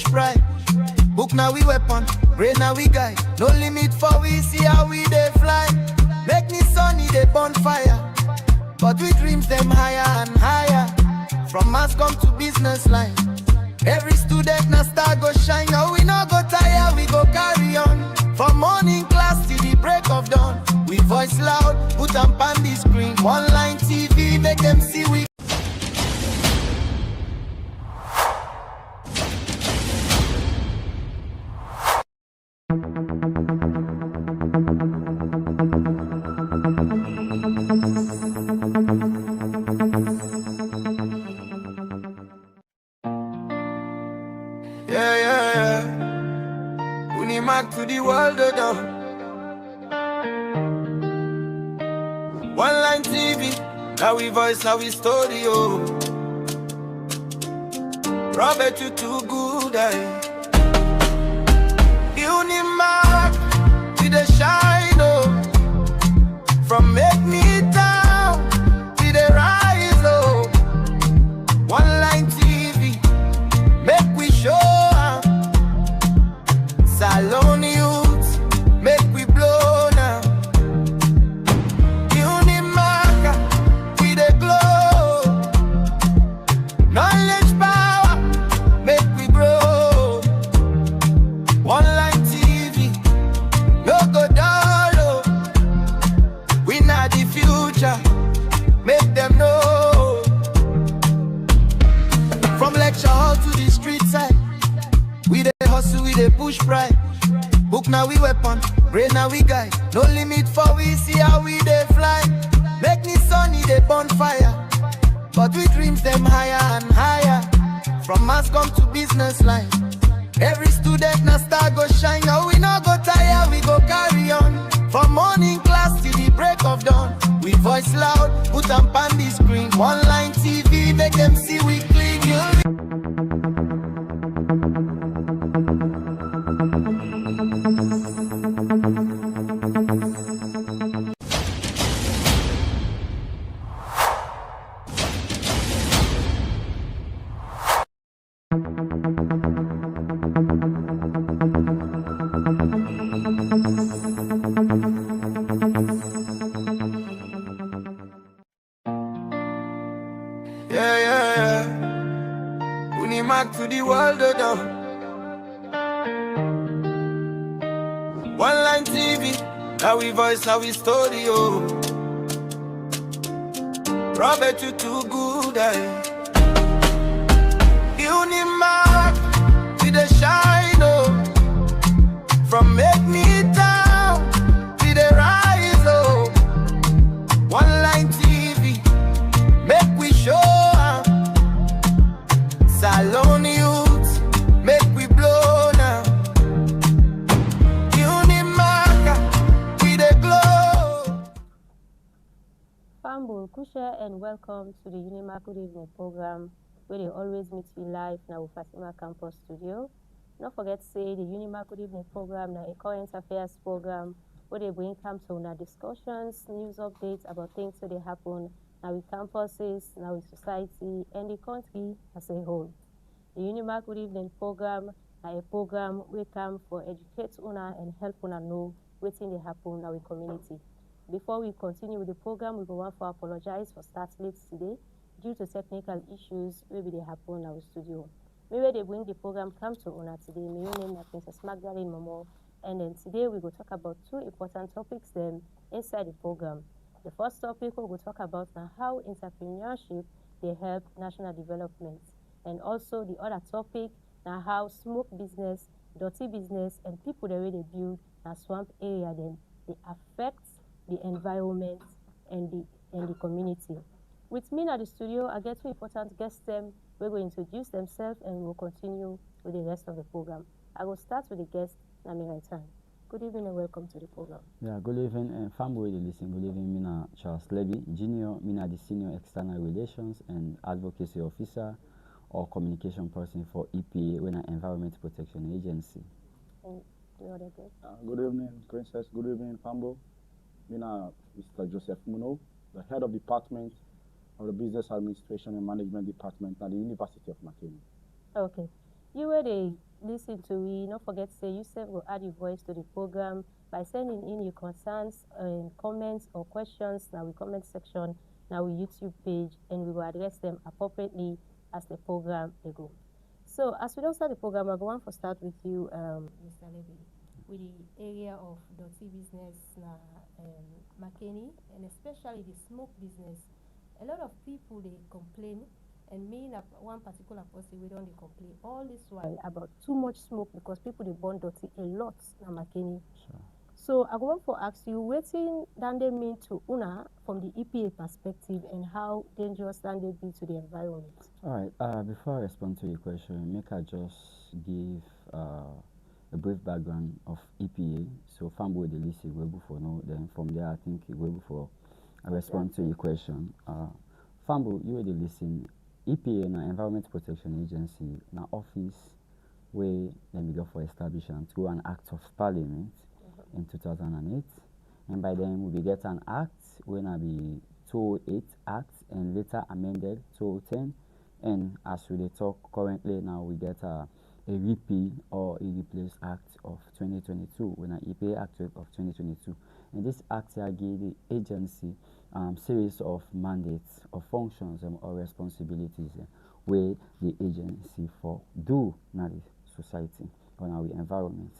push pride. Book now we weapon, brain now we guide. No limit for we see how we they fly. Make me sunny they bonfire, but we dreams them higher and higher. From mass come to business line. Every student na star go shine. Now we no go tire, we go carry on. From morning class till the break of dawn. We voice loud, put on the screen. Online TV, make them see we. Yeah. Unimak to the world, done. One line TV, now we voice, now we story, oh. Robert, you too good, Unimak, to the shine, oh. From make me down, to the rise, oh. One line TV, make we show. Salon youth, make we blow now. Unimak, we the glow. Knowledge power, make we grow. One line TV, no go down low. We not the future, make them know. From lecture hall to the street side, we the hustle, we the push pride. Book now we weapon, brain now we guide. No limit for we see how we they fly. Make me sunny they bonfire, but we dreams them higher and higher. From mass come to business line. Every student na star go shine. Now we no go tire, we go carry on. From morning class till the break of dawn. We voice loud, put on the screen. One line TV, make them see we clean. Yeah. Unimak to the world, done. One line TV, now we voice, now we story, oh. Robert, you too good, Unimak, to the shine, oh. From make me down, to the rise, oh. One line TV, make we show. Salon youth, make we blow now. Unimak, we the glow. Fambo, Kusha, and welcome to the Unimak Good Evening program, where they always meet you live now with Fatima Campus Studio. Don't forget to say the Unimak Good Evening program, now a current affairs program, where they bring come to discussions, news updates about things that they happen now with campuses, now with society, and the country as a whole. The Unimak Good Evening program is a program we come for educate una and help una know what thing they happen now in community. Before we continue with the program, we go want to apologize for start late today due to technical issues maybe they happen in our studio. Maybe they bring the program come to una today. My name is Princess Magdalene Momo, and then today we go talk about two important topics then inside the program. The first topic we will talk about now how entrepreneurship they help national development, and also the other topic now how smoke business, dirty business, and people the way they build a swamp area then they affect the environment and the community. With me at the studio, I get two important guests. We're going to introduce themselves and we'll continue with the rest of the program. I will start with the guest, Nami Raitan. Good evening and welcome to the program. Yeah, good evening and family listen. Good evening, Mina Charles Levy, Junior, Mina the Senior External Relations and Advocacy Officer or Communication Person for EPA, when an Environment Protection Agency. And the other guest. Good evening, Princess. Good evening, Fambo. Mina Mr. Joseph Muno, the Head of Department of the Business Administration and Management Department at the University of Makeni. Okay. You where they listen to we, not forget say you sef will add your voice to the program by sending in your concerns and comments or questions now we comment section, now we YouTube page, and we will address them appropriately as the program they go. So as we don't start the program, I go on for start with you, Mr. Levy, with the area of dirty business na McKinney, and especially the smoke business. A lot of people they complain, and me na one particular person we don't dey complain all this while about too much smoke because people they burn dirty a lot na McKinney. Sure. So I go want for ask you wetin dan dey mean to una from the EPA perspective and how dangerous dan dey be to the environment. All right. Before I respond to your question, make I just give a brief background of EPA. So, Fambo the list will go for no. Then from there, I think it will go for I respond to your question. Fambo, you will listen. EPA, na Environment Protection Agency, na office where let me go for establishment through an act of parliament in 2008, and by then we get an act when I be 208 act and later amended 2010, and as we dey talk currently now we get a repeal or a replace act of 2022 when an EPA act of 2022, and this act here give the agency series of mandates or functions or responsibilities where the agency for do now the society or now the environment.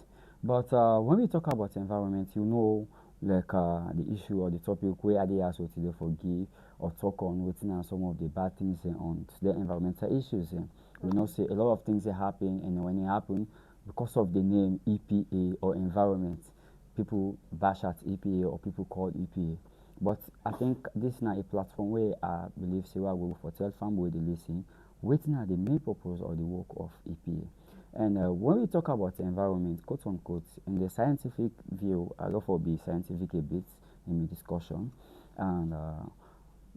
But when we talk about environment, you know, like the issue or the topic where they also today forgive or talk on waiting and some of the bad things on the environmental issues. We know say a lot of things that happen, and when it happen, because of the name EPA or environment, people bash at EPA or people call EPA. But I think this is not a platform where I believe say we will for tell farm where they listen, waiting at the main purpose or the work of EPA. And when we talk about environment, quote unquote, in the scientific view, I love to be scientific a bit in the discussion, and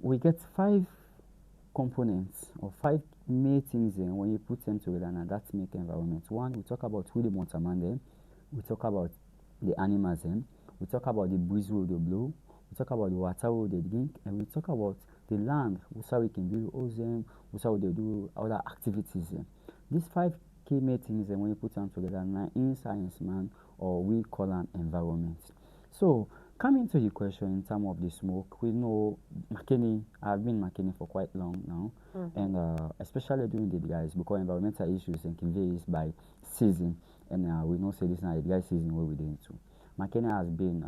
we get 5 components or 5 main things in when you put them together, and that's make environment. One, we talk about who the mountain, we talk about the animals, we talk about the breeze we they blow, we talk about the water we they drink, and we talk about the land, how we can build ozone, how they do other activities. These 5 key main things, and when you put them together, now in science, man, or we call an environment. So, coming to the question in terms of the smoke, we know McKinney, I've been McKinney for quite long now, and especially during the guys, because environmental issues and varies by season, and we know say this now the dry season where we're into. McKinney has been,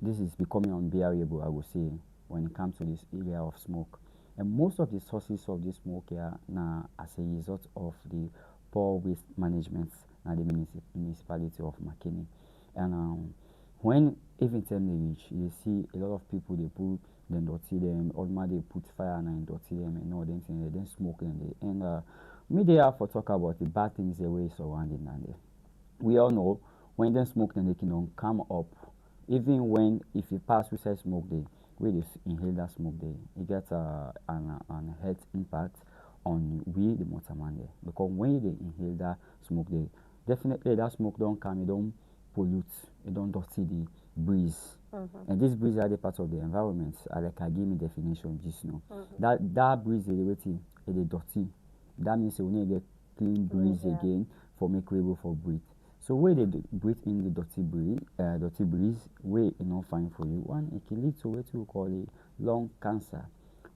this is becoming unbearable, I would say, when it comes to this area of smoke. And most of the sources of this smoke here now as a result of the poor waste management at the municipality of McKinney. And when even time they reach, you see a lot of people they put them dirty them, or they put fire and dirty them and all them things, they then smoke them. And me they have for talk about the bad things the way surrounding and we all know when they smoke then they can come up. Even when if you pass suicide smoke they we just inhale that smoke there, it gets an health impact on we the motor man there. Because when they inhale that smoke there, definitely that smoke don't come, it don't pollute, it don't dirty the breeze. And this breeze are the part of the environment. Like I give me definition just now. That breeze is waiting, it is dirty. That means we need to get clean breeze again for make we able for breathe. So where they breathe in the dirty breeze, way is not fine for you. One, it can lead to what we call a lung cancer.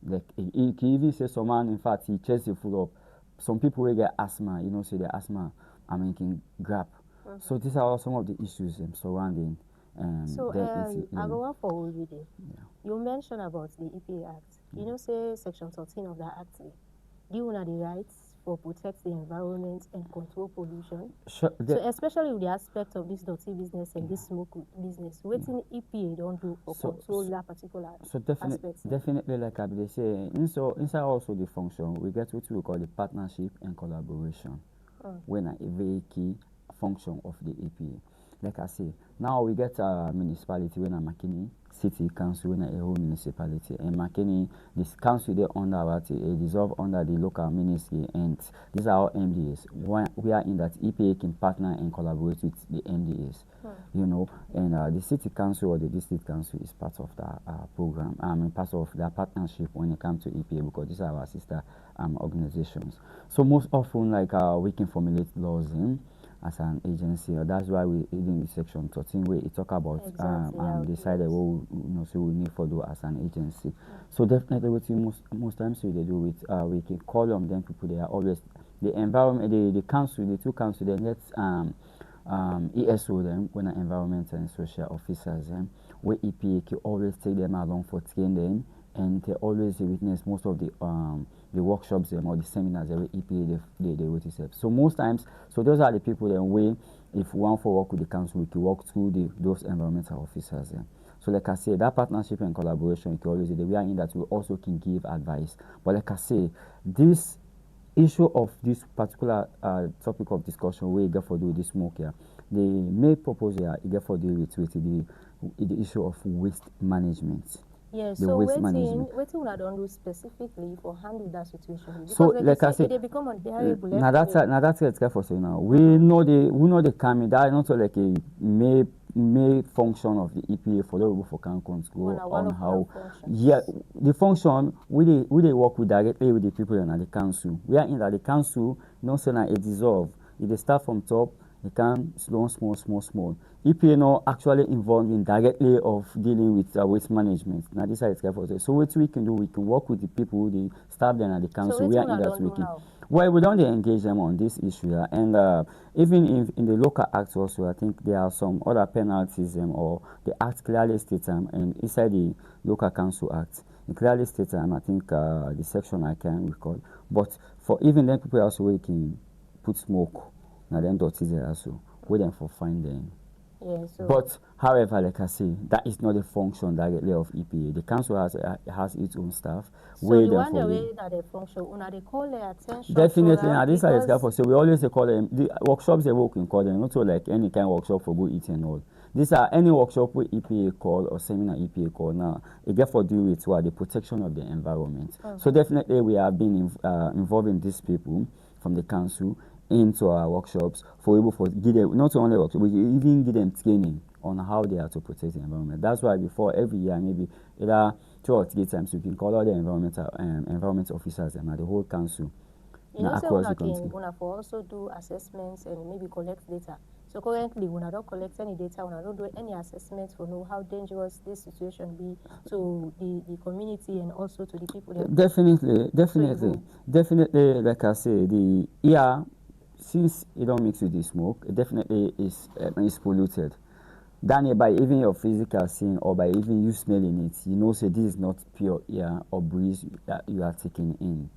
Like it can even say someone, in fact, he chest is full up. Some people will get asthma, you know, say the asthma, can grab. So these are some of the issues surrounding. So I go on for you there. You mentioned about the EPA Act. You know, say Section 13 of the Act, give una the rights for protect the environment and control pollution. Sure, so especially with the aspect of this dirty business and this smoke business, what EPA don't do for control that particular aspect? Definitely, like I say, inside also the function, we get what we call the partnership and collaboration, when a very key function of the EPA. like I say, now we get a municipality when I'm Makini, city council when a whole municipality. And Makini, this council they under what dissolve under the local ministry, and these are our MDAs. We are in that EPA can partner and collaborate with the MDAs. You know, and the city council or the district council is part of that program. Part of their partnership when it comes to EPA, because these are our sister organizations. So most often, like we can formulate laws in as an agency. That's why we in the section 13 where it talk about Exactly, decided what so we need for do as an agency. So definitely what you most times we they do with we can call on them people. They are always the environment, the council, the two council. They get ESO them when environmental and social officers them where EPA can always take them along for training, and they always witness most of the workshops or the seminars that EPA they witness. So most times, so those are the people that we, if we want to work with the council, we can work through those environmental officers. So like I say, that partnership and collaboration, you can always we are in that we also can give advice. But like I say, this issue of this particular topic of discussion we get for do this smoke here, the main purpose here is get for deal with the issue of waste management. Yeah, The so waste waiting, management. waiting una don't do specifically for handle that situation. Because So like I you say, say, they become unbearable. now that's it for say now. We know the coming. That is not like a may function of the EPA for the for can go on how the function we they work with directly with the people in the council. We are in that the council no say na it dissolve. If they start from top, they can small. EPA now actually involved in directly of dealing with waste management. Now this is for say. So what we can do, we can work with the people, the staff then at the council. So We are in that we can. Well, we don't engage them on this issue, and even in the local acts also, I think there are some other penalties or the act clearly states them, and inside the local council act, it clearly states them. I think the section I can recall, but for even then people also we can put smoke, now then dirty there also, we them for fine then. Yeah, so But however, like I say, that is not the function directly of EPA. The council has its own staff. so the one the way that they function, una they call their attention. Definitely, now this is for so we always call them the workshops they work in call them, not so like any kind of workshop for go eat and all. These are any workshop with EPA call or seminar EPA call now. It get for do with what the protection of the environment. So definitely we have been involving these people from the council into our workshops for able for give them not only workshop, we even give them training on how they are to protect the environment. That's why before every year, maybe either 2 or 3 times, we can call all the environment officers and the whole council. You know, say una for also do assessments and maybe collect data. So currently, when I don't collect any data, when I don't do any assessments for know how dangerous this situation be to the community and also to the people. Definitely. Like I say, the air, since it don't mix with the smoke, it definitely is polluted. Then by even your physical seeing or by even you smelling it, you know, say this is not pure air or breeze that you are taking in.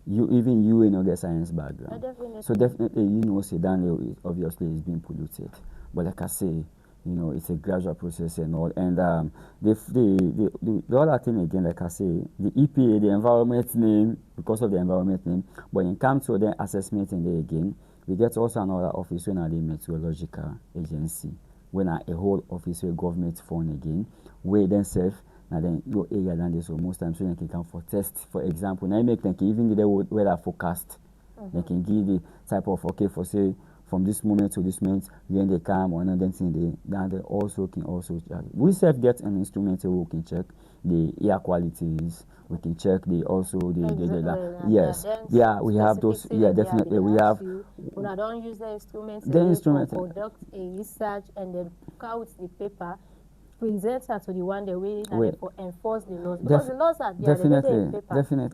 You in your science background. So definitely you know say Daniel obviously is being polluted. But like I say, you know, it's a gradual process and all. And the other thing again, like I say, the EPA, the environment name, because of the environment name, but in terms of the assessment and there again, we get also another office when are the meteorological agency, when are a whole office where government phone again, where then self. Now then your area than this, so most times when you can come for test, for example, now make them can even give the weather forecast. They can give the type of for say from this moment to this moment when they come or another thing they also can we self get an instrument where we can check the air qualities, we can check we have those definitely we have when I don't use the instruments conduct a research and then out the paper present her to the one the way that they enforce the laws. Because the laws are there, definitely.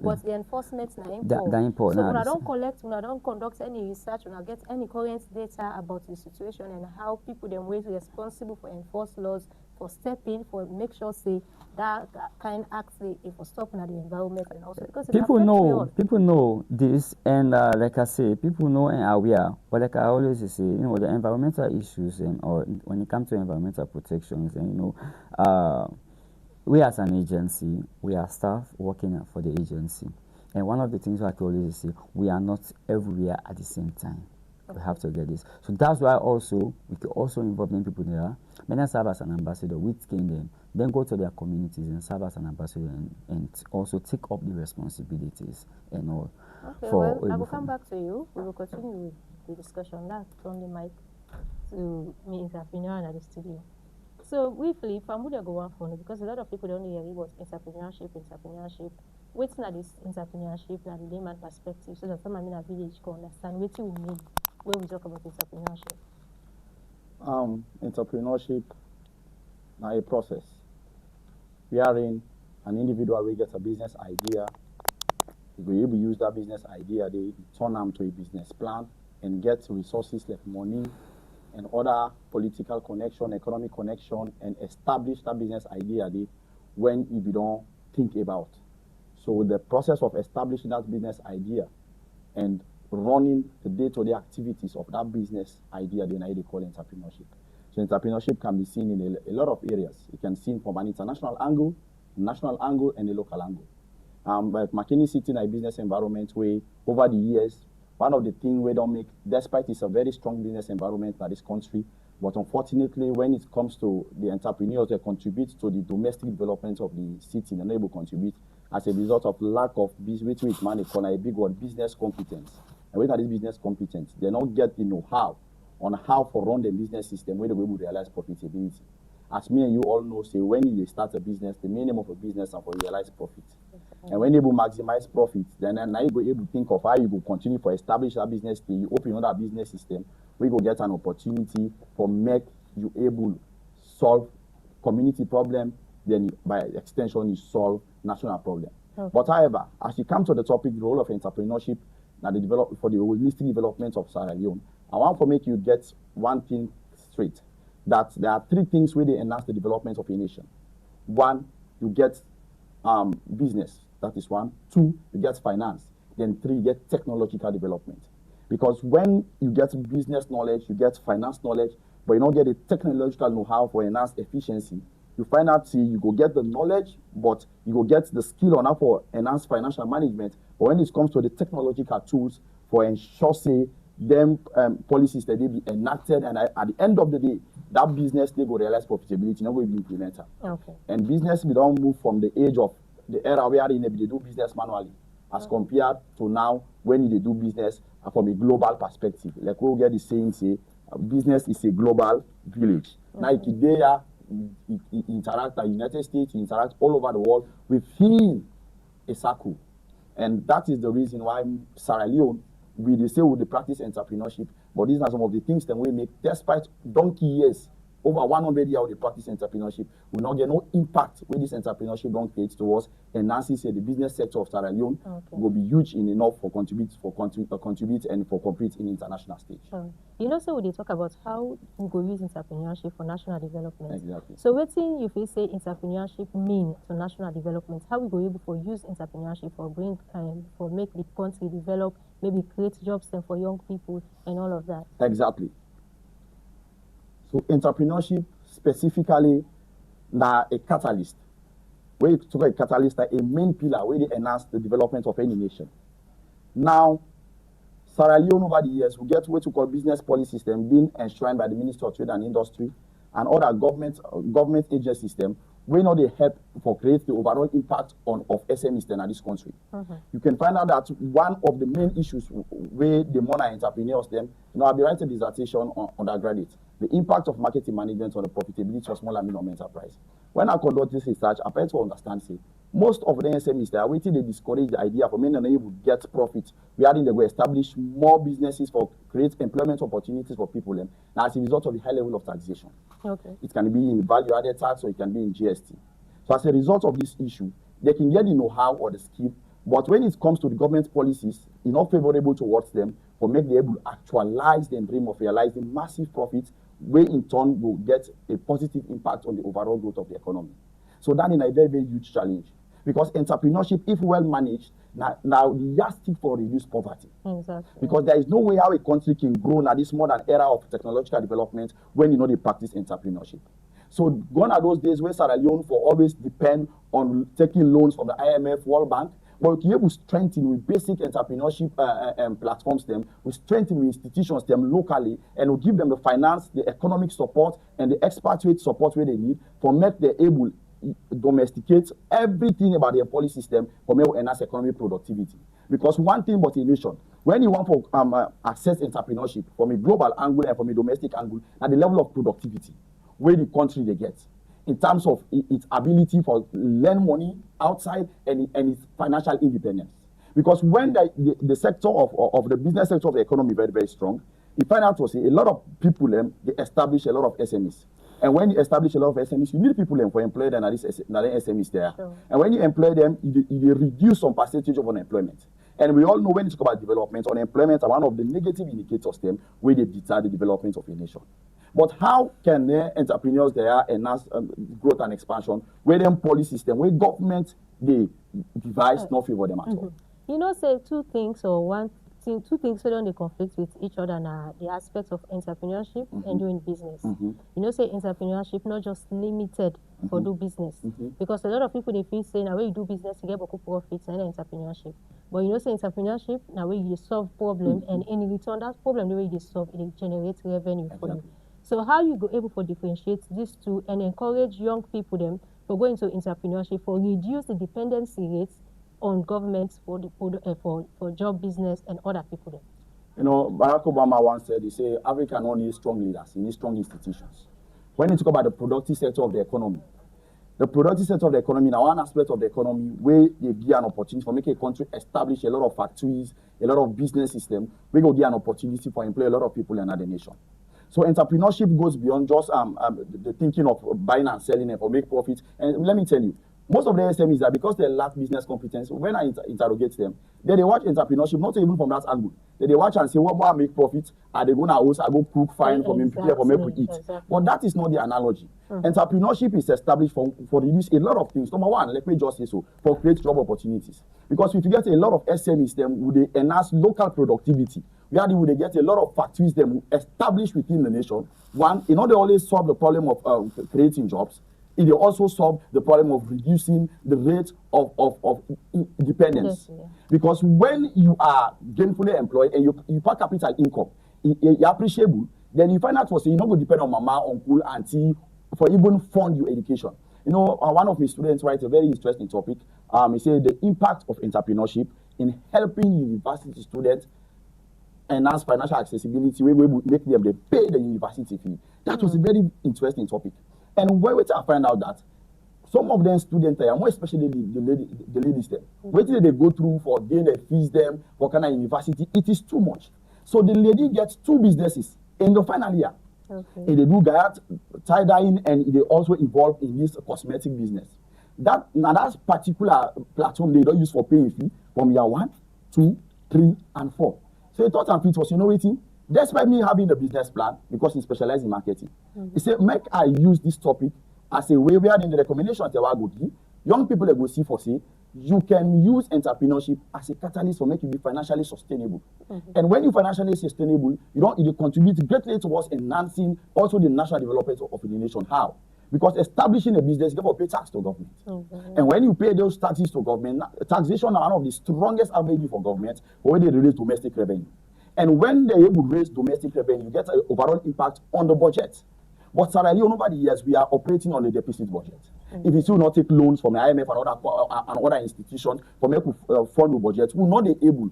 But the enforcement is important. So when I don't conduct any research, when I get any current data about the situation and how people them ways responsible for enforce laws, for stepping, for make sure say that kind acts for stopping at the environment and also because people know this and like I say, people know and are aware. But like I always say, you know, the environmental issues and or when it comes to environmental protections and you know, we as an agency, we are staff working for the agency. And one of the things I always say, we are not everywhere at the same time. We have to get this. So that's why also we could also involve them people there. Many serve as an ambassador, we train them, then go to their communities and serve as an ambassador and also take up the responsibilities and all. Okay, well, I will come back to you. We will continue with the discussion. That's on the mic to me, entrepreneur and at the studio. So briefly, from where go on for because a lot of people don't hear about entrepreneurship. What's not this entrepreneurship and the layman perspective so that some in a village can understand what you mean when we talk about entrepreneurship. Entrepreneurship now a process wherein an individual will get a business idea, he will able to use that business idea, they turn them to a business plan and get resources like money and other political connection, economic connection, and establish that business idea they, when you don't think about. So the process of establishing that business idea and running the day-to-day activities of that business idea, then they call entrepreneurship. So entrepreneurship can be seen in a lot of areas. It can be seen from an international angle, national angle, and a local angle. But McKinney sits in a business environment where, over the years, one of the things we don't make, despite it's a very strong business environment in this country, but unfortunately, when it comes to the entrepreneurs that contribute to the domestic development of the city, they're not able to contribute as a result of lack of business, which man they call a big word, business competence. And when that is business competence, they don't get the know-how on how to run the business system where they will realize profitability. As me and you all know, say when you start a business, the main aim of a business is for realize profit. And when you maximize profit, then now you go able to think of how you will continue to establish that business thing. You open another business system, we go get an opportunity for make you able to solve community problem, then by extension you solve national problem. Okay. But however, as you come to the topic, the role of entrepreneurship now the for the holistic development of Sierra Leone, I want to make you get one thing straight, that there are three things where they enhance the development of a nation. One, you get business, that is one. Two, you get finance. Then three, you get technological development. Because when you get business knowledge, you get finance knowledge, but you don't get a technological know-how for enhanced efficiency, you find out you go get the knowledge, but you go get the skill on how for enhanced financial management. But when it comes to the technological tools for ensure, say, them policies that they be enacted, and at the end of the day, that business they go realize profitability, not going to be implemented. Okay. And business we don't move from the age of the era where they do business manually, as compared to now when they do business from a global perspective. Like we'll get the saying, say, business is a global village. Now, if they interact at the United States, interact all over the world within a circle. And that is the reason why Sierra Leone, they say we practice entrepreneurship, but these are some of the things that we make, despite donkey years, over 100 years we practice entrepreneurship, we not get no impact with this entrepreneurship don't create towards enhancing the business sector of Sierra Leone will be huge in enough for contribute and for compete in international stage. You know, so we talk about how we go use entrepreneurship for national development. Exactly. So what thing you feel say entrepreneurship mean to national development? How we go able to use entrepreneurship for bring for make the country develop, maybe create jobs and for young people and all of that? Exactly. So entrepreneurship specifically now a catalyst. Where you talk about a catalyst, a main pillar where they enhance the development of any nation. Now, Sierra Leone over the years we get what we call business policy system being enshrined by the Ministry of Trade and Industry and other government agency system. We know they help for create the overall impact of SMEs in this country. You can find out that one of the main issues where the money entrepreneurs them, I'll be writing a dissertation on undergraduate, the impact of marketing management on the profitability of small and medium enterprise. When I conduct this research, I try to understand, say, most of the SMEs they are waiting to discourage the idea for many people to get profit. We are in the way establish more businesses for create employment opportunities for people. And as a result of the high level of taxation. Okay. It can be in value-added tax or it can be in GST. So as a result of this issue, they can get the know-how or the skill, but when it comes to the government policies, it's not favorable towards them for make them able to actualize their dream of realizing massive profits, where in turn will get a positive impact on the overall growth of the economy. So that is a very, very huge challenge. Because entrepreneurship, if well managed, now the yardstick for reduce poverty. Exactly. Because there is no way how a country can grow now this modern era of technological development when they practice entrepreneurship. So gone are those days where Sierra Leone for always depend on taking loans from the IMF, World Bank, But we able to strengthen with basic entrepreneurship platforms them, we strengthen with institutions them locally, and we give them the finance, the economic support, and the expatriate support where they need for make them able domesticate everything about their policy system for make enhance economic productivity. Because one thing about a nation, when you want to access entrepreneurship from a global angle and from a domestic angle, at the level of productivity, where the country they get, in terms of its ability for lend money outside and its financial independence. Because when the sector of the business sector of the economy is very, very strong, you find out to say a lot of people they establish a lot of SMEs. And when you establish a lot of SMEs, you need people for employ them, and SMEs there. Sure. And when you employ them, you reduce some percentage of unemployment. And we all know when you talk about development, unemployment are one of the negative indicators them where they deter the development of a nation. But how can entrepreneurs there enhance growth and expansion where them policy system, where government they devise not favor them at all? You know, say two things so don't they conflict with each other now. The aspects of entrepreneurship and doing business. You know, say entrepreneurship not just limited for do business. Because a lot of people they feel say now when you do business you get beaucoup profits and entrepreneurship. But you know, say entrepreneurship now where you solve problem and in return that problem the way you solve it generates revenue for you. So how you go able to differentiate these two and encourage young people them for going into entrepreneurship for reduce the dependency rates on governments for job business and other people them? You know, Barack Obama once said, he said, Africa don't need strong leaders, he needs strong institutions. When you talk about the productive sector of the economy now one aspect of the economy where they give an opportunity for making a country establish a lot of factories, a lot of business system, we go give an opportunity for employ a lot of people in another nation. So entrepreneurship goes beyond just the thinking of buying and selling and for make profits. And let me tell you, most of the SMEs are because they lack business competence. When I interrogate them, they watch entrepreneurship not even from that angle. They watch and say, what more make profits? Are they gonna also go cook fine for me, prepare for me to eat? Exactly. But that is not the analogy. Entrepreneurship is established for reduce a lot of things. Number one, let me just say so, for create job opportunities. Because if you get a lot of SMEs, then would they enhance local productivity? Where would they get a lot of factories them established within the nation? One, in order to always solve the problem of creating jobs, it will also solve the problem of reducing the rate of dependence. Yes, yeah. Because when you are gainfully employed and you per capital income is appreciable, then you find out for say you're not going to depend on mama, uncle, auntie for even fund your education. You know, one of my students writes a very interesting topic. He said the impact of entrepreneurship in helping university students enhance financial accessibility, we make them they pay the university fee. That was a very interesting topic. And when I find out that some of them students, more especially the ladies, them, what did they go through for getting their fees them for kind of university? It is too much. So the lady gets two businesses in the final year. Okay. And they do that tie dyeing and they also involved in this cosmetic business. That particular platform they don't use for paying fee from year 1, 2, 3, and 4. So he thought and fit was, you know what? Despite me having a business plan, because he specializes in marketing, he said, make I use this topic as a way where in the recommendation that I go give, young people that go see for say, you can use entrepreneurship as a catalyst for making you be financially sustainable. And when you're financially sustainable, you contribute greatly towards enhancing also the national development of the nation. How? Because establishing a business, you have to pay tax to government. And when you pay those taxes to government, taxation is one of the strongest avenues for government for when they release domestic revenue. And when they're able to raise domestic revenue, you get an overall impact on the budget. But sadly, over the years, we are operating on a deficit budget. If you still not take loans from the IMF and other institutions for make we fund the budget, we will not be able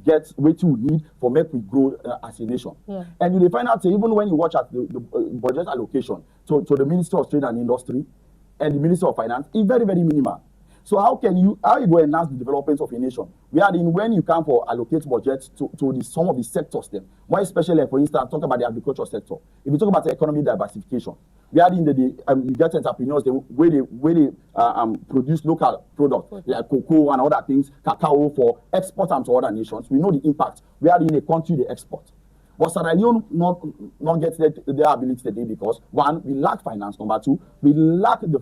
get what you need for make we grow as a nation. And you will find out even when you watch at the budget allocation to the Ministry of Trade and Industry and the Ministry of Finance, it's very, very minimal. So how you go enhance the development of a nation? When you come for allocate budget to some of the sectors then, more especially for instance, talk about the agriculture sector. If you talk about the economic diversification, you get entrepreneurs where they produce local products like cocoa and other things, cacao for export them to other nations. We know the impact. We are in a country they export. But Sierra Leone not get their ability today because one, we lack finance. Number two, we lack the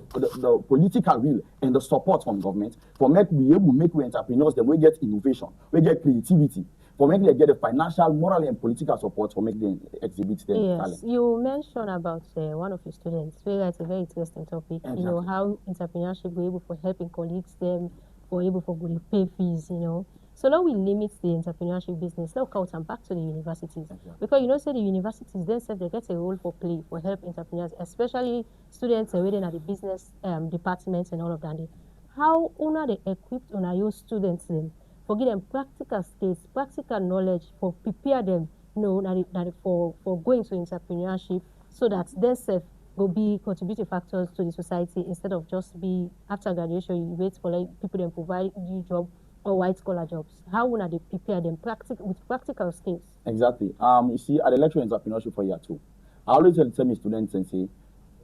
political will and the support from government for make entrepreneurs then we get innovation, we get creativity, for make them get the financial, moral and political support for make them exhibit their talent. You mentioned about one of your students, where it's a very interesting topic. Exactly. You know how entrepreneurship will be able to helping colleagues them for able for good pay fees, you know. So now we limit the entrepreneurship business. Let's count and back to the universities. Because you know, say the universities themselves they get a role for play for help entrepreneurs, especially students within at the business departments and all of that. How una they equipped on your students then for give them practical skills, practical knowledge for prepare them, you know, for going to entrepreneurship so that themselves will be contributing factors to the society instead of just be after graduation you wait for like people then provide you job or white collar jobs. How would they prepare them with practical skills? Exactly. You see, at the lecture entrepreneurship for year 2, I always tell my students and say,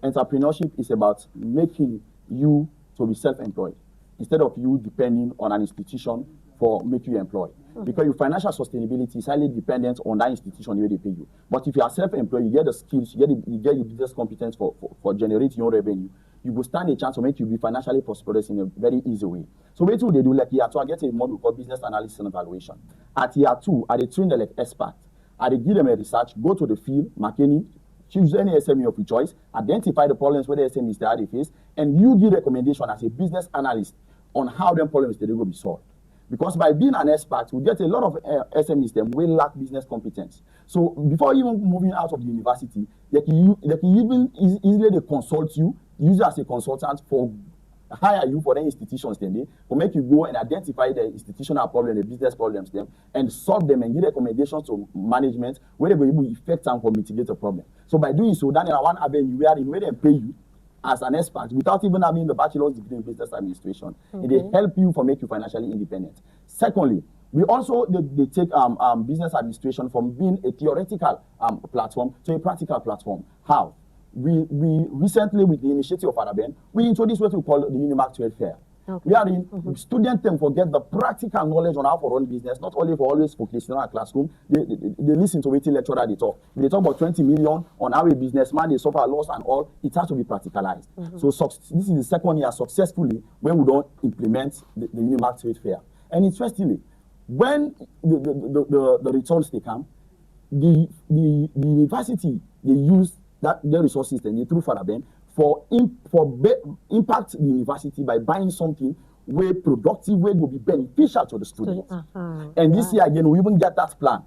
entrepreneurship is about making you to be self-employed instead of you depending on an institution for make you employed. Because your financial sustainability is highly dependent on that institution where they pay you. But if you are self-employed, you get the skills, you get the business competence for generating your revenue. You will stand a chance to make you be financially prosperous in a very easy way. So wait till they do like year 2, I get a module called business analysis and evaluation. At year 2, I train them like expert. I give them a research, go to the field, McKinney, choose any SME of your choice, identify the problems where the SMEs they face, and you give recommendation as a business analyst on how them problems they will be solved. Because by being an expert, we get a lot of SMEs them will lack business competence. So before even moving out of the university, they can even easily they consult you, use you as a consultant for hire you for the institutions then they will make you go and identify the institutional problem, the business problems them, and solve them and give recommendations to management where they will able to effect and for mitigate the problem. So by doing so, then in one avenue where they pay you as an expert without even having the bachelor's degree in business administration. And they help you for make you financially independent. Secondly, we also they take business administration from being a theoretical platform to a practical platform. How? We recently, with the initiative of Araben, we introduced what we call the Unimak Trade Fair. We are in students them forget the practical knowledge on how to run business, not only for always focusing on a classroom. They listen to what the lecturer they talk. If they talk about 20 million on how a businessman they suffer loss and all, it has to be practicalized. So this is the second year successfully when we don't implement the Unimak Trade Fair. And interestingly, when the returns they come, the university they use their resources and they through Faraben impact the university by buying something where productive way will be beneficial to the students. And this year again, we even get that plan.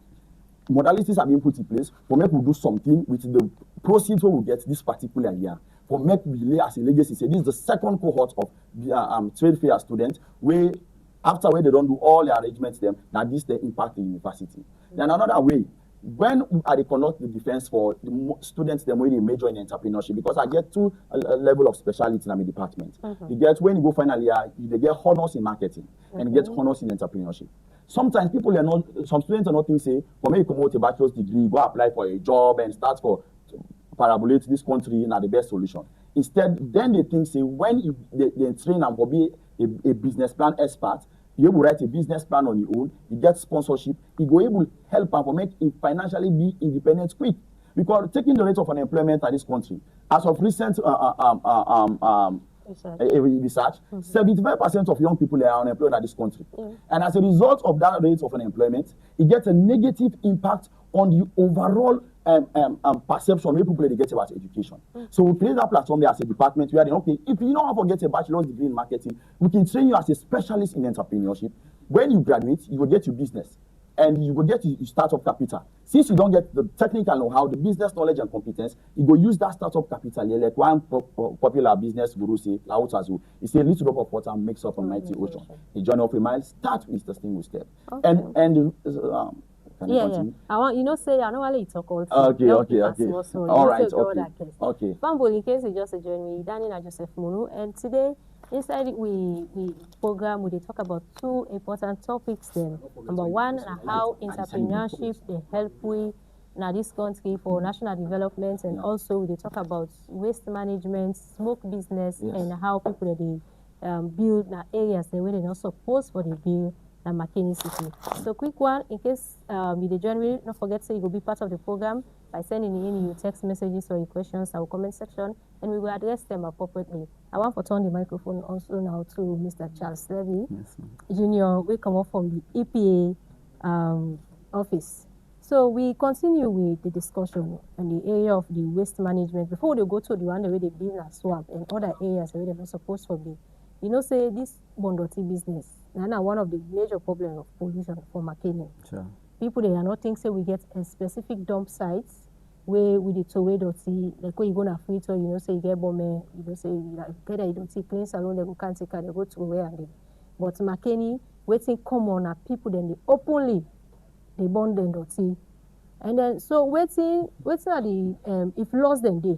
Modalities have been put in place for make we do something with the proceeds we will get this particular year. For make we lay as a legacy. Say this is the second cohort of trade fair students where after where they don't do all the arrangements them, now this they impact the university. Then another way, when I conduct the defense for the students, them when they major in entrepreneurship, because I get two level of speciality in my department. You get when you go final year, they get honors in marketing and you get honors in entrepreneurship. Sometimes people are not, some students are not thinking, say, for me, you come out a bachelor's degree, go apply for a job and start for parabolate this country, not the best solution. Instead, then they think, say, when they train them for be a business plan expert, you will write a business plan on your own, you get sponsorship, you go able to help and for make it financially be independent quick. Because taking the rate of unemployment in this country, as of recent research, 75% of young people are unemployed in this country. And as a result of that rate of unemployment, it gets a negative impact on the overall perception where people they get about education. So we create that platform there as a department where they okay, if you don't have to get a bachelor's degree in marketing, we can train you as a specialist in entrepreneurship. When you graduate, you will get your business and you will get your startup capital. Since you don't get the technical know-how, the business knowledge and competence, you go use that startup capital. Like one popular business guru say, Laotazu, he say, little drop of water makes up a mighty ocean. A journey of a mile start with the single step. Yeah. I want say I know what you talk all. Okay. All right. Okay. Fambo, in case you just join me, Danny and Joseph Munu, and today inside we program we talk about two important topics. Then number one, how entrepreneurship they help we now this country for national development, and also they talk about waste management, smoke business, and how people they build the areas where they're not supposed for the build. And McKinney City. So quick one, in case you the January, don't forget so you will be part of the program by sending in your text messages or your questions our comment section, and we will address them appropriately. I want to turn the microphone also now to Mr. Charles Levy, Junior. We come up from the EPA office. So we continue with the discussion on the area of the waste management before they go to the one where they build a swamp and other areas where they're not supposed to be. you know, say this bondoti business, now one of the major problems of pollution for Makeni. Sure. People, they are not think, say, we get a specific dump sites where we the throw away dirty, like when you go to free or you know, say you get bomb, you know, say you get a dirty clean salon, they go can't take they go throw away and they. But Makeni, waiting come on at people, then they openly they burn them dirty. And then so waiting are the if laws then they,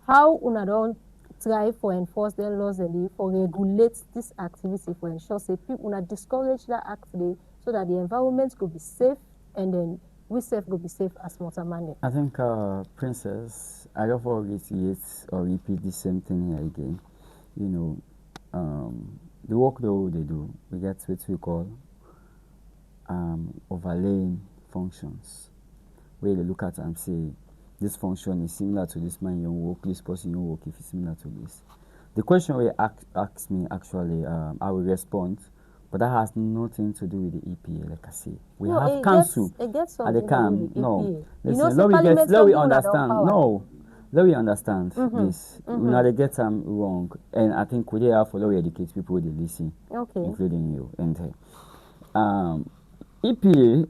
how una don't try for enforce their laws and for regulate this activity for ensure say people una discourage that activity so that the environment could be safe and then we self could be safe as Motamane. I think, Princess, I don't forget or repeat the same thing here again. You know, the work though they do, we get what we call overlaying functions, where they look at and say, this function is similar to this man your work, this person your work if it's similar to this. The question where ask me actually, I will respond, but that has nothing to do with the EPA, like I say. We have council at the camp. No, listen, let me understand. No, let me understand this. Now they get them wrong, and I think we have to educate people they listen, including you. And EPA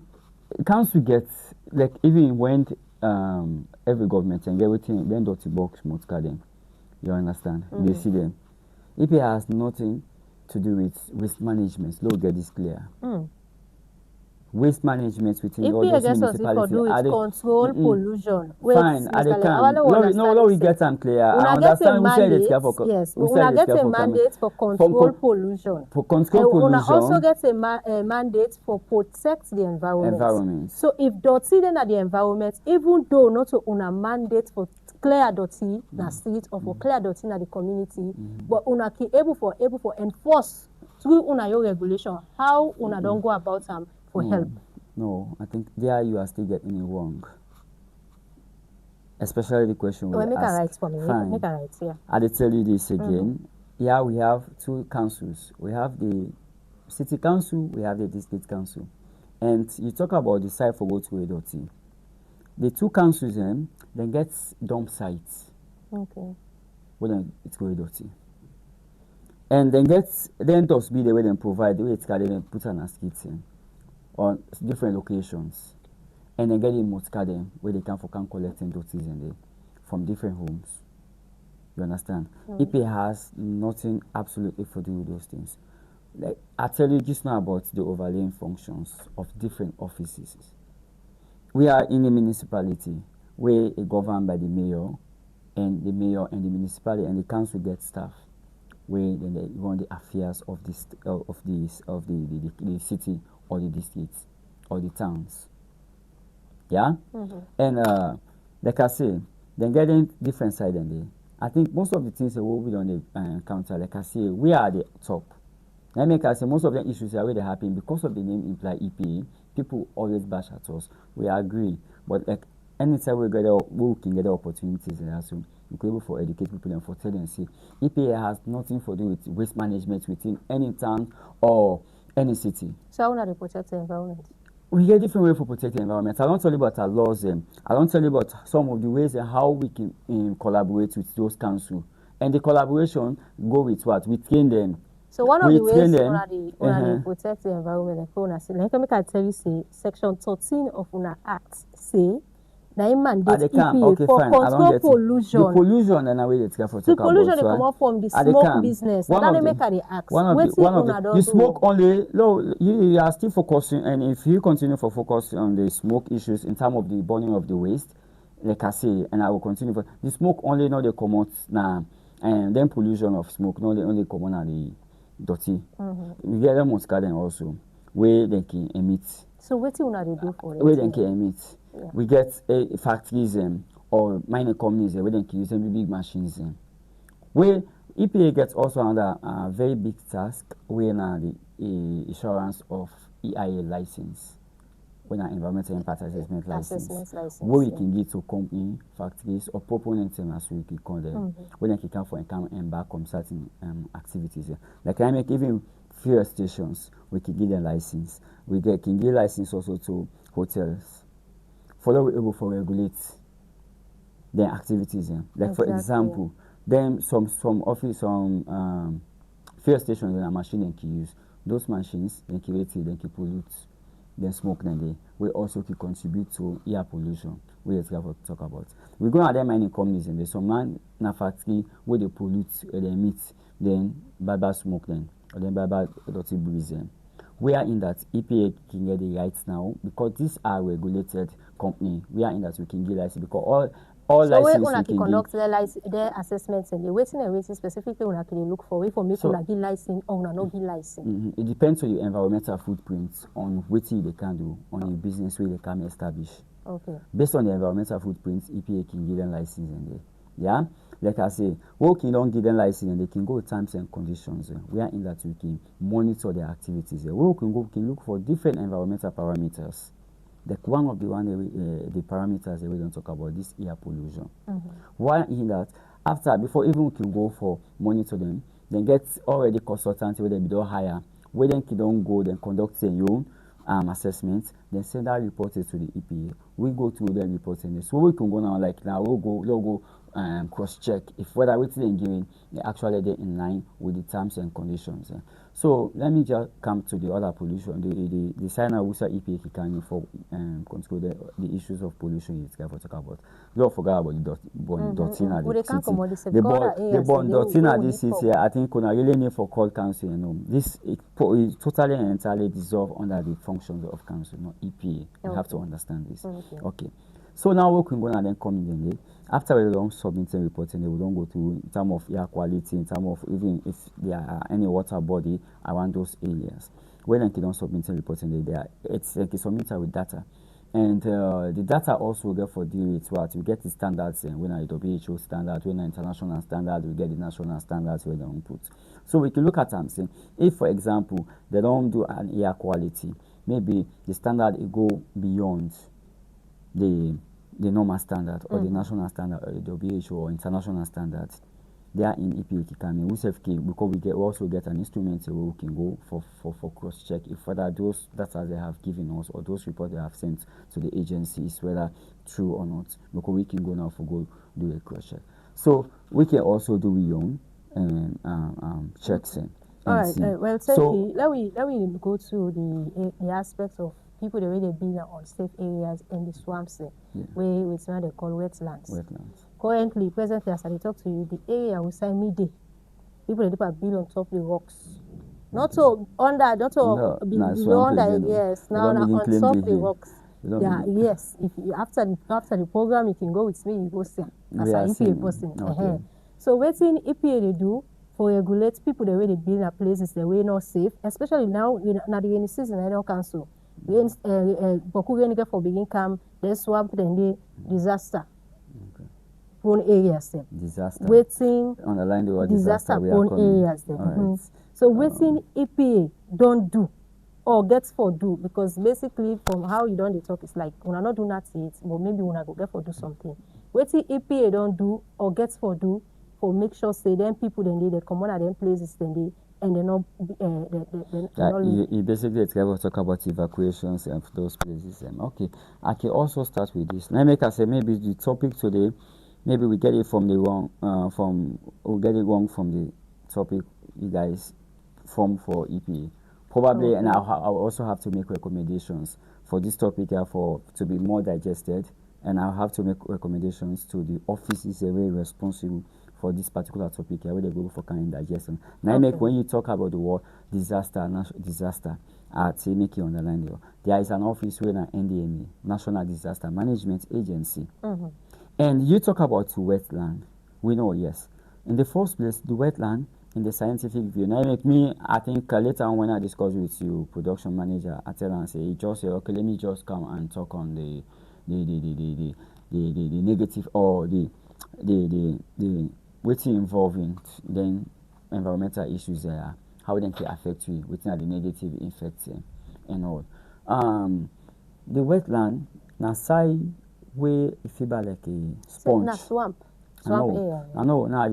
council gets like even when every government and everything then dirty box must them. You understand? They see them. EPA has nothing to do with waste management. Let's get this clear. Waste management within all those municipalities. Control pollution. Fine, at the camp. No, we get them clear. I understand. We said it for yes. We get a mandate for control pollution. For control pollution. We also get a mandate for protect the environment. So if dirty then at the environment, even though not to una mandate for clear dirty na street or for clear dirty na the community, but una able for enforce through una your regulation how una don't go about them for help. No, I think there you are still getting it wrong. Especially the question we make ask. a right for me. Fine. Make a right, yeah. I'll tell you this again. Yeah, we have two councils. We have the city council, we have the district council. And you talk about the site for go to Edoti. The two councils then get dump sites. Okay. When it's go Edoti. And then does be the way they provide the way it's called and put an skits in on different locations. And then get in them where they can collecting dirties in there from different homes. You understand? EPA has nothing absolutely to do with those things. Like I tell you just now about the overlaying functions of different offices. We are in a municipality where it's governed by the mayor and the municipality and the council get staff where they run the affairs of the city or the districts or the towns. Yeah? And like I say, then getting different side in there. I think most of the things that we on the counter, like I say, we are at the top. I make I say most of the issues are really happening because of the name imply EPA. People always bash at us. We agree, but like anytime we can get the opportunities there, so we can able for educate people and for tell them say EPA has nothing to do with waste management within any town or any city. So how do they protect the environment? We get different ways for protect the environment. I don't tell you about our laws. I don't tell you about some of the ways and how we can collaborate with those council. And the collaboration go with what? We train them. So one of the ways they protect the environment, like I tell you, say Section 13 of UNA Act say that mandate EPA for control pollution. The pollution and way they for the pollution they come out from the smoke business. That they make the act. The smoke only. No, you are still focusing, and if you continue for focus on the smoke issues in terms of the burning of the waste, like I say, and I will continue for the smoke only. Now they come out now, and then pollution of smoke. No, they only come out the dirty. We get them on garden also, where they can emit. So what do you do for it? Where they can emit. Yeah. We get factories or mining companies where they can use them big machines. Where EPA gets also under a very big task where the insurance of EIA license, when an environmental impact assessment license, where we can get to company, factories or proponents as we can call them, when they can come for and come embark on certain activities. Like I make even fuel stations, we can give them license. We can give license also to hotels. Follow we able for regulate their activities. Like for example, then some fuel station then a machine dem can use. Those machines dem can wait till dem can pollute, then smoke dem dey. We also can contribute to air pollution. We just have to talk about. We go at them mining companies and there's some man na factory where they pollute they emit then bad smoke then or then bad dirty breeze then. We are in that EPA can get the rights now because these are regulated company. We are in that we can get license because all so license we can can conduct their assessments and the waiting specifically we can look for for make una get license or una no get license. It depends on your environmental footprint on what they can do on your business where they can establish. Okay. Based on the environmental footprint, EPA can give them license in there. Yeah? Like I say, we can don't give them license and they can go with terms and conditions. We are in that we can monitor their activities. We can look for different environmental parameters. Like one of the parameters that we don't talk about this air pollution. Why in that before even we can go for monitor them, then get already consultants where they be don't hire, where then can don't go then conduct their own assessment, then send that report to the EPA. We go through the reports and so we can go now like now we'll go cross check if whether what they're giving they actually they're in line with the terms and conditions. So let me just come to the other pollution. The sign which EPA can for control the issues of pollution it's going to talk about. Don't forget about the dirty in the city. The born dirty in this city. I think we really need for call council. You know, this is totally and entirely dissolved under the functions of council, not EPA. You have to understand this. Okay. So now we can go and then come in the after we don't submit a report and we don't go to in terms of air quality, in terms of even if there are any water body around those areas. When they don't submit a report and it's like submitted with data. And the data also get for deal with what we get the standards and when I WHO standard, when international standard, we get the national standards where they don't put. So we can look at them saying if for example they don't do an air quality, maybe the standard it go beyond the normal standard or the national standard or the WHO or international standards. They are in EPA Kikami. Because we also get an instrument where we can go for cross check if whether those data they have given us or those reports they have sent to the agencies whether true or not. Because we can go now for go do a cross check. So we can also do we own checks and all right. Well, so let me go to the aspects of people the way they build on safe areas in the swamps where it's what they call wetlands. Currently, presently, as I talk to you, the area we say midday, people they build on top of the rocks. Not so under, not so below under, yes. Now on top of the rocks. Yeah, yes. If you, after the program, you can go with me. You go see as an EPA person. Okay. So waiting EPA they do for regulate people the way they build their places the way not safe, especially now in the rainy season. I don't cancel. For begin come, then swamp, then the disaster. Prone areas then. Disaster. Waiting. Underline the word disaster prone areas then. Right. So waiting EPA don't do or gets for do because basically from how you don't talk it's like when I not do nothing, but maybe when I go get for do something. Waiting EPA don't do or gets for do for make sure say then people then they come on at them places then they and they're not. You basically talk about evacuations of those places. Okay, I can also start with this. Let me say maybe the topic today, maybe we get it from the wrong from the topic you guys form for EPA. Probably, and I'll also have to make recommendations for this topic here to be more digested, and I'll have to make recommendations to the offices that are responsible for this particular topic here, where they go for kind of digestion. Now, when you talk about the word disaster, say make you underline there is an office with an NDMA, National Disaster Management Agency, and you talk about wetland. We know yes. In the first place, the wetland in the scientific view. Now, I think later on when I discuss with you, production manager, I tell and say, okay, let me just come and talk on the negative or the what's involving then environmental issues there, how they can affect you, within the negative effects and all. The wetland now side where it feel like a sponge. Na swamp. I know. Now I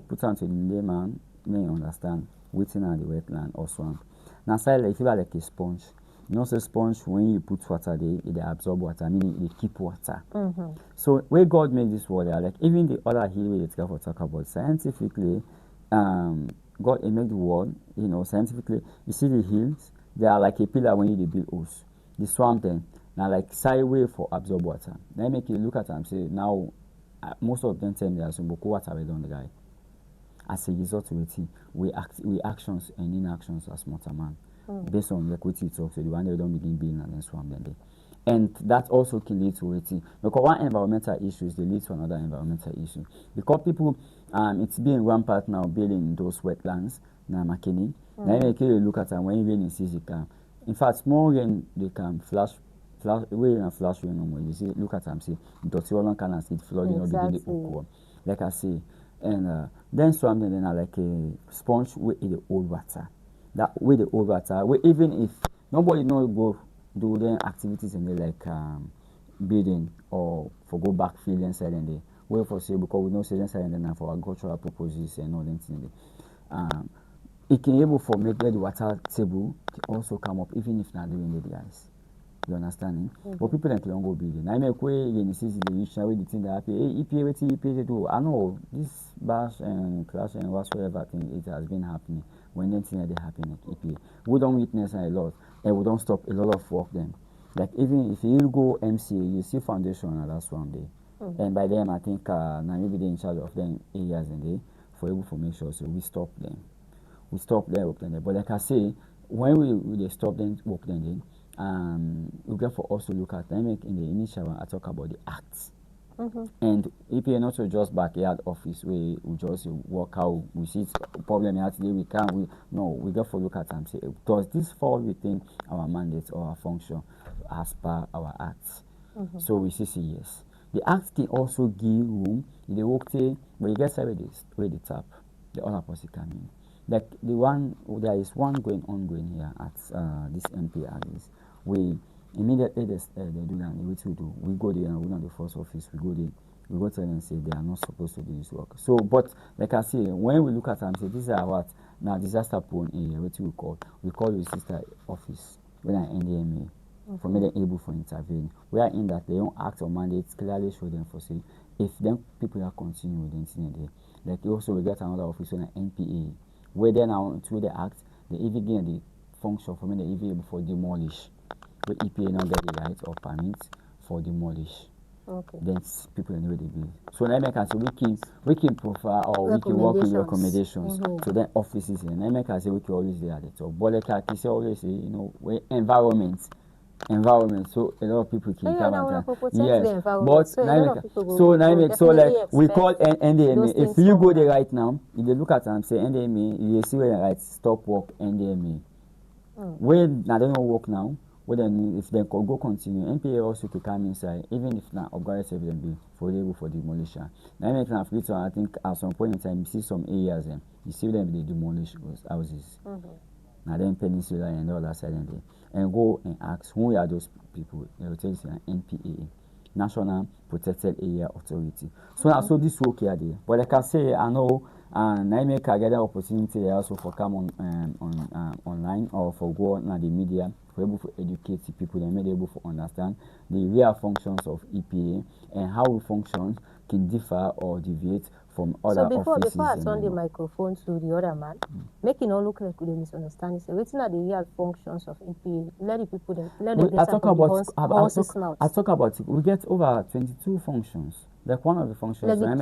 put on to the layman may understand within the wetland or swamp. Now side like feel like a sponge. You know, so sponge when you put water there, it absorb water, meaning it keep water. So where God made this water, like even the other hill we talk about scientifically, God made the world, scientifically. You see the hills, they are like a pillar when you build house. The swamp then, now like sideway for absorb water. Then make you look at them say now, most of them tell me that some water we don't guy. As a result of it, we actions and inactions as smarter man, based on like what he talks. So the one they don't begin building and then swamp then they. And that also can lead to waiting. Because one environmental issues, they lead to another environmental issue. Because people, it's being rampant now building those wetlands, now McKinney. Now make you look at them when rain is easy come. In fact, small rain they can flash rain and flash rain no more. You see, look at them, see, dirty one can see flooding or begin the oak. Like I say, and then swam then are like a sponge with the old water. That with the old water, where even if nobody know go do then activities in the like building or for go back field inside and they wait for say because we know say inside and then for agricultural purposes and all that thing. It can able for make the water table also come up even if not during the ice. You understand? But people like don't go building. I make way in the season the reach now the thing that happen. EPA what EPA do. I know this bash and clash and whatsoever thing it has been happening when anything that they happen at EPA. We don't witness a lot. And we don't stop a lot of work then. Like even if you go MCA, you see foundation and that's one day. And by then I think now maybe they're in charge of them areas and they for able to make sure so we stop them. We stop their work then. But like I say, when we stop them work then we get for us to look at them in the initial one I talk about the acts. And EPA not so just backyard office where we just work out, we see problem here today, we get for look at and say, does this fall within our mandate or our function as per our acts? So we see yes. The act can also give room, the work day, but you get where the tap, the other person come in. Like there is one ongoing here at this MPR is we immediately they do that. What we do, we go there and we know the first office. We go there, we go tell them and say they are not supposed to do this work. So, but like I say, when we look at them, say this is what now disaster prone area. What we call the sister office when I NDMA for me they're able to intervene. We are in that they don't act or mandates clearly show them for say if them people are continue with the incident there. Like also we get another office on NPA where they now through the act they even get the function for me they even able for demolish. The EPA now get the right or permit for demolish. Okay. Then people anyway they build. So then make us we can profile or we can work with recommendations to then offices and then make us say we can always there at the top. But like I say always say, where environment. So a lot of people can come and yes. But so like we call NDMA. If you go there right now, if you look at them say NDMA, you see where they write stop work NDMA. When I don't know work now. Well then, if they could go continue, NPA also could come inside, even if not upgrade them be for able for demolition. Now make an affiliate, I think at some point in time you see some areas and you see them they demolish those houses. Now then peninsula and all that side and go and ask who are those people. They will tell you NPA, National Protected Area Authority. So this work here there. But like I say, I know and I make a get an opportunity also for come on online or for go on the media. Able to educate the people and made able to understand the real functions of EPA and how it functions can differ or deviate from other offices. So before I turn the microphone to the other man, make it not look like we misunderstand. So what's not the real functions of EPA? Let the people I talk about it. We get over 22 functions. Like one of the functions, like let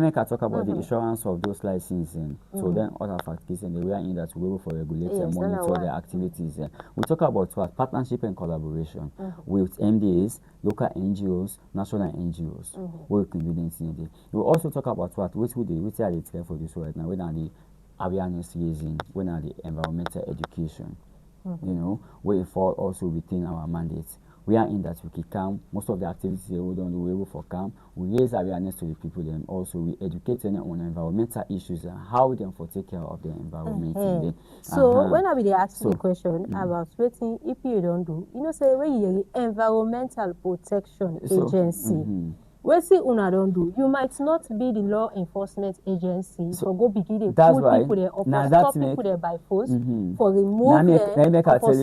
me talk about the insurance of those licensing. So then other factors and we are in that we will for regulate and monitor their activities. We talk about what partnership and collaboration with MDAs, local NGOs, national NGOs. We can do this. We also talk about what are the threat for this right now. When are the awareness raising? When are the environmental education? We fall also within our mandates. We are in that we can come. Most of the activities we don't do, we will for come. We raise awareness to the people. Then also we educate them on environmental issues and how them for take care of the environment. So when I be asking the question about waiting, if you don't do, say when you environmental protection agency. Well, see, una don't do. You might not be the law enforcement agency for go begin to put people there or stop people there by force for remove them or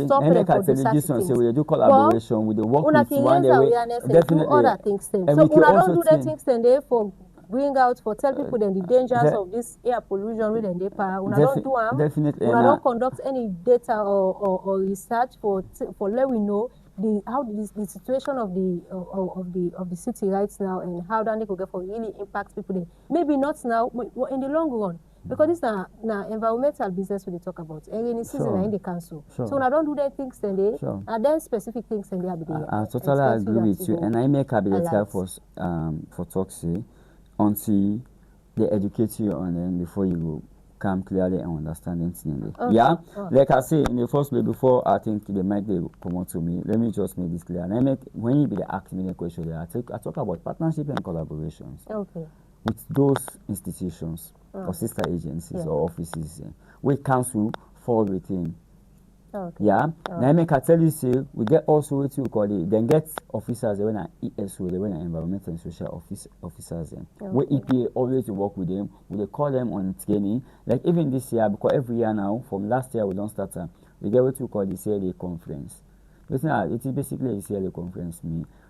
stop them for do certain things. So we do collaboration with the work with one awareness and do other things then. So una don't do the things then there for bring out for tell people then the dangers of this air pollution wey dem dey para. Una don't do am. Definitely. Una don't conduct any data or research for let we know the situation of the city right now and how that they could get for really impact people there. Maybe not now, but in the long run. Because this na environmental business we dey talk about. And in the season in the council. So when I don't do that things then they and then specific things then they have the I totally agree with you. And I make cabinet for talk say until they educate you on them before you go come clearly and understand it. Okay. Yeah. Like I say in the first place before I think the mic they promote to me, let me just make this clear. And I make when you be asking me the question there, I talk about partnership and collaborations. Okay. With those institutions or sister agencies or offices we council fall within. Okay. Yeah. Now I make I tell you say we get also what you call it, then get officers when are ESO, they when are environmental and social officers we EPA always work with them, we call them on training. Like even this year, because every year now, from last year we don't start we get what you call the CLA conference. It is basically a CLA conference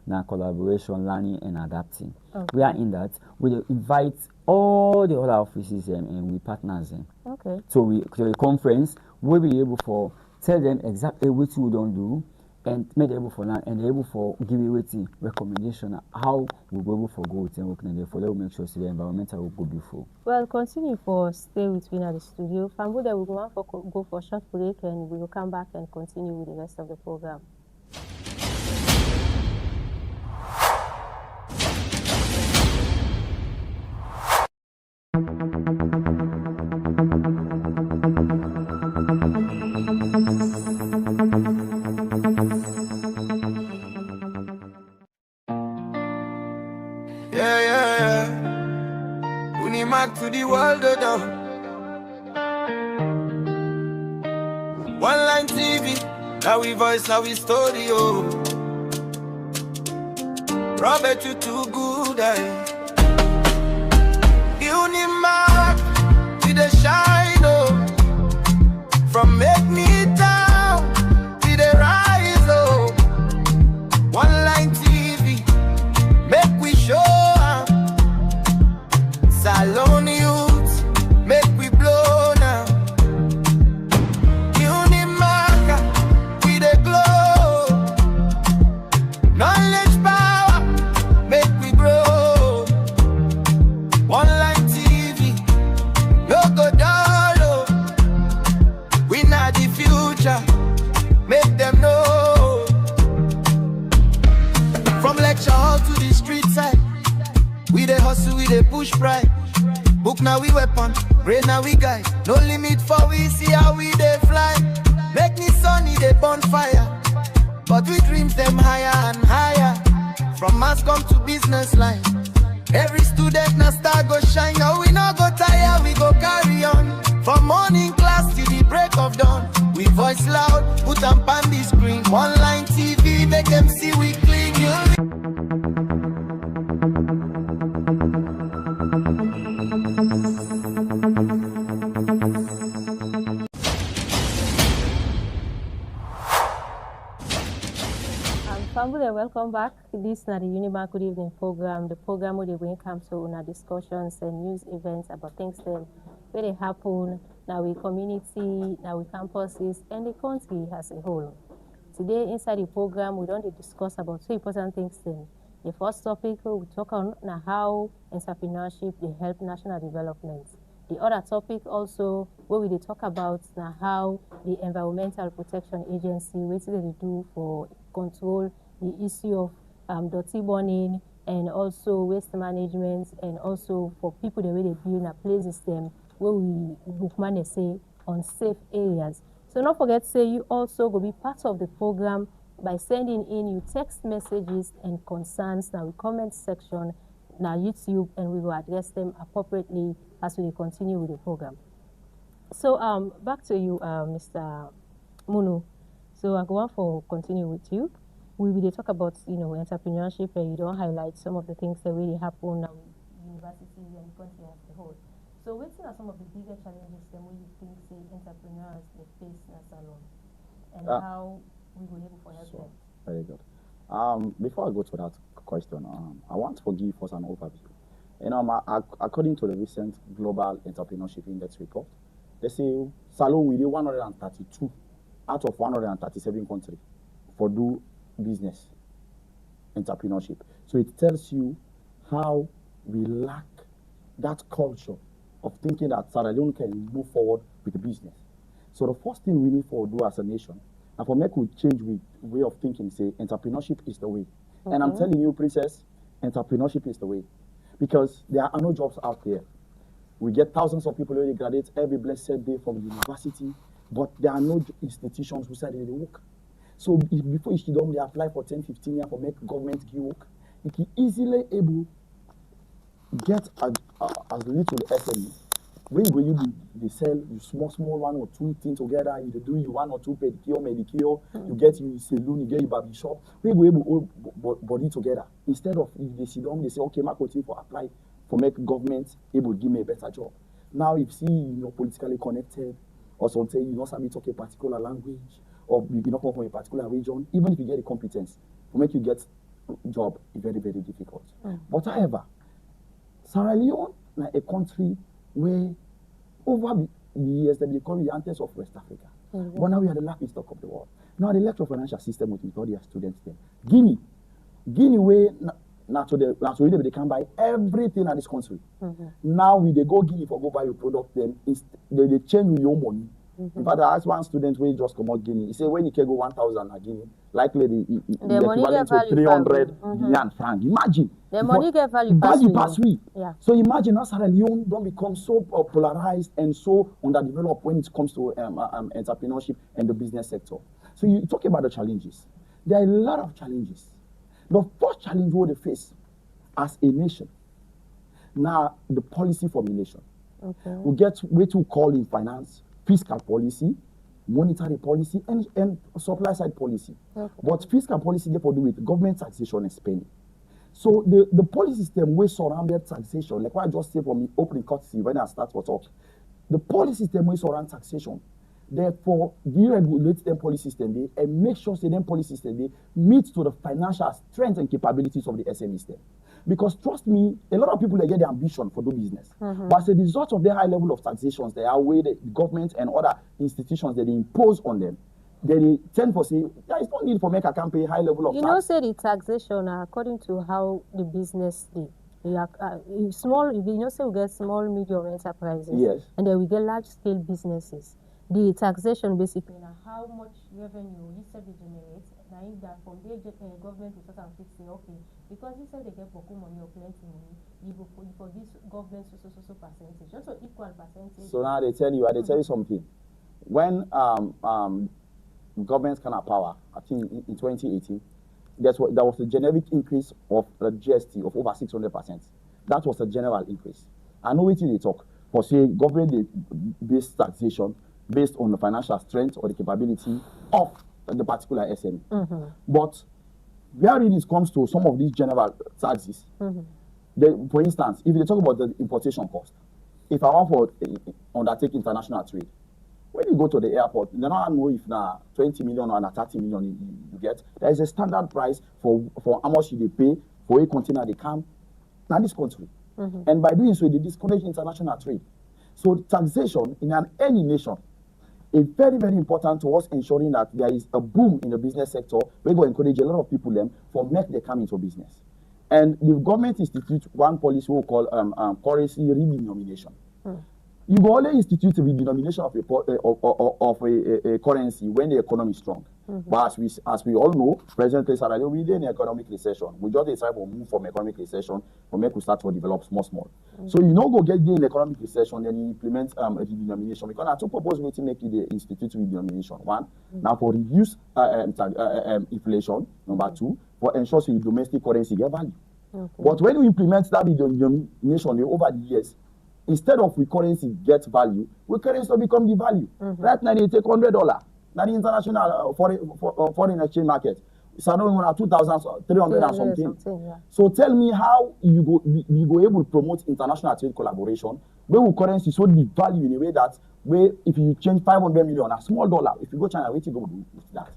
now collaboration, learning and adapting. Okay. We are in that. We invite all the other offices and we partners Okay. So to a conference we'll be able for tell them exactly what we don't do and make them able for learn and able for give you recommendation how we go able for go with them working there for them make sure the environmental will go before. Well, continue for stay with me at the studio. Fambu, we will go for a short break and we will come back and continue with the rest of the program. Unimak to the world down. One line TV, now we voice, now we story, oh. Robert, you too good, Unimak, with the shine, oh. From make me down, with the rise, oh. One line TV, make we show. Salon youth, make we blow now. Unimak, we the glow. Knowledge power, make we grow. One line TV, no go down low. We not the future, make them know. From lecture hall to the street side, we the hustle, we the push pride. Book now we weapon, brain now we guide. No limit for we see how we they fly. Make me sunny, they bonfire. But we dreams them higher and higher. From mass come to business line. Every student na star go shine. Now we no go tire, we go carry on. From morning class to the break of dawn. We voice loud, put them on the screen. One line TV, make them see we clean. Welcome back. This is the Unimak Good Evening program. The program where they bring council on our discussions and news events about things that where they happen now with community, now with campuses, and the country as a whole. Today inside the program we don't discuss about two important things. Then the first topic we talk on now how entrepreneurship they help national development. The other topic also where we talk about now how the Environmental Protection Agency what they do for control the issue of dirty burning and also waste management and also for people the way they build a place system where we manage say on safe areas. So don't forget say you also go be part of the program by sending in your text messages and concerns now the comment section now YouTube and we will address them appropriately as we continue with the program. So back to you Mr. Munu. So I go on for continue with you. We will talk about entrepreneurship and you don't highlight some of the things that really happen now in universities and the country as a whole. So what are some of the bigger challenges that you think say entrepreneurs they face in a salon and how we will able to help them? Very good. Before I go to that question, I want to give us an overview. According to the recent Global Entrepreneurship Index report, they say Salon will do 132 out of 137 countries for do business entrepreneurship. So it tells you how we lack that culture of thinking that Sierra Leone can move forward with the business. So the first thing we need to do as a nation, and for make we change with way of thinking, say entrepreneurship is the way. And I'm telling you, Princess, entrepreneurship is the way. Because there are no jobs out there. We get thousands of people who graduate every blessed day from university, but there are no institutions who say they work. So before you should they apply for 10, 15 years for make government give work, you can easily able get as little SME. When you do they sell you small one or two things together, you do you one or two pedicure, manicure, you get you saloon, you get you barber shop. We go able all body together. Instead of if they sit down, they say, okay, my continue for apply for make government able give me a better job. Now if see you're politically connected or something, you know somebody talk a particular language or you not come from a particular region, even if you get the competence to make you get job is very, very difficult. But however, Sierra Leone is a country where over the years they call the anthers of West Africa. But now we are the laughing stock of the world. Now the electoral financial system with all their students there. Guinea where they can buy everything in this country. Now we they go Guinea for go buy your product, then they change with your money. In fact, I asked one student where he just come out Guinea. He said when he can go 1,000 a Guinea, likely the equivalent to 300 Guinean franc. Imagine. The money get value pass we. Yeah. So imagine how Sierra Leone don't become so polarized and so underdeveloped when it comes to entrepreneurship and the business sector. So you talk about the challenges. There are a lot of challenges. The first challenge we face as a nation, now the policy formulation. We get way to call in finance, fiscal policy, monetary policy, and supply side policy. But fiscal policy therefore do with government taxation and spending. So the policy system we surrounded taxation, like what I just said from the opening courtesy when I start for talk, the policy system we surround taxation. Therefore, deregulate them policy system they and make sure say them policy system they meet to the financial strength and capabilities of the SME system. Because trust me, a lot of people they get the ambition for do business. But as a result of their high level of taxations, they outweigh the government and other institutions that they impose on them. They tend to say there is no need for make a campaign high level of tax. You know, say the taxation according to how the business they. Small, you know, say we get small, medium enterprises. Yes. And then we get large scale businesses. The taxation basically now how much revenue you said they generate. Now if that from the government will start and fix it, okay, because you said they get beaucoup money or plenty money, you go for this government so percentage, just so equal percentage. So now they tell you something. When governments came out power, I think in 2018, there was a generic increase of the GST of over 600%. That was a general increase. I know what they talk. For say government-based taxation based on the financial strength or the capability of the particular SME. But where it comes to some of these general taxes, for instance, if they talk about the importation cost, if I want to undertake international trade, when you go to the airport, they don't know if now 20 million or 30 million you get. There is a standard price for how much they pay for a container they come in this country. And by doing so, they discourage international trade. So taxation in any nation is very, very important to us ensuring that there is a boom in the business sector. We're going to encourage a lot of people for make they come into business. And the government institute one policy we call currency redenomination. You go only institute the redenomination of a currency when the economy is strong. But as we all know, presently we're in an economic recession. We just decide to move from economic recession for make we start to develop small. So you know go get in economic recession, then you implement a redenomination. Because I two purpose to make the institute redenomination. One, now for reduce inflation. Number two, for ensure so your domestic currency get value. But when we implement that redenomination over the years, instead of we currency get value, we currency become the value. Right now they take $100. Now the international foreign exchange market, it's around 2,300 and something. Yeah. So tell me how you go able to promote international trade collaboration where we currency so the value in a way that where if you change 500 million, a small dollar, if you go China, what you go do with that?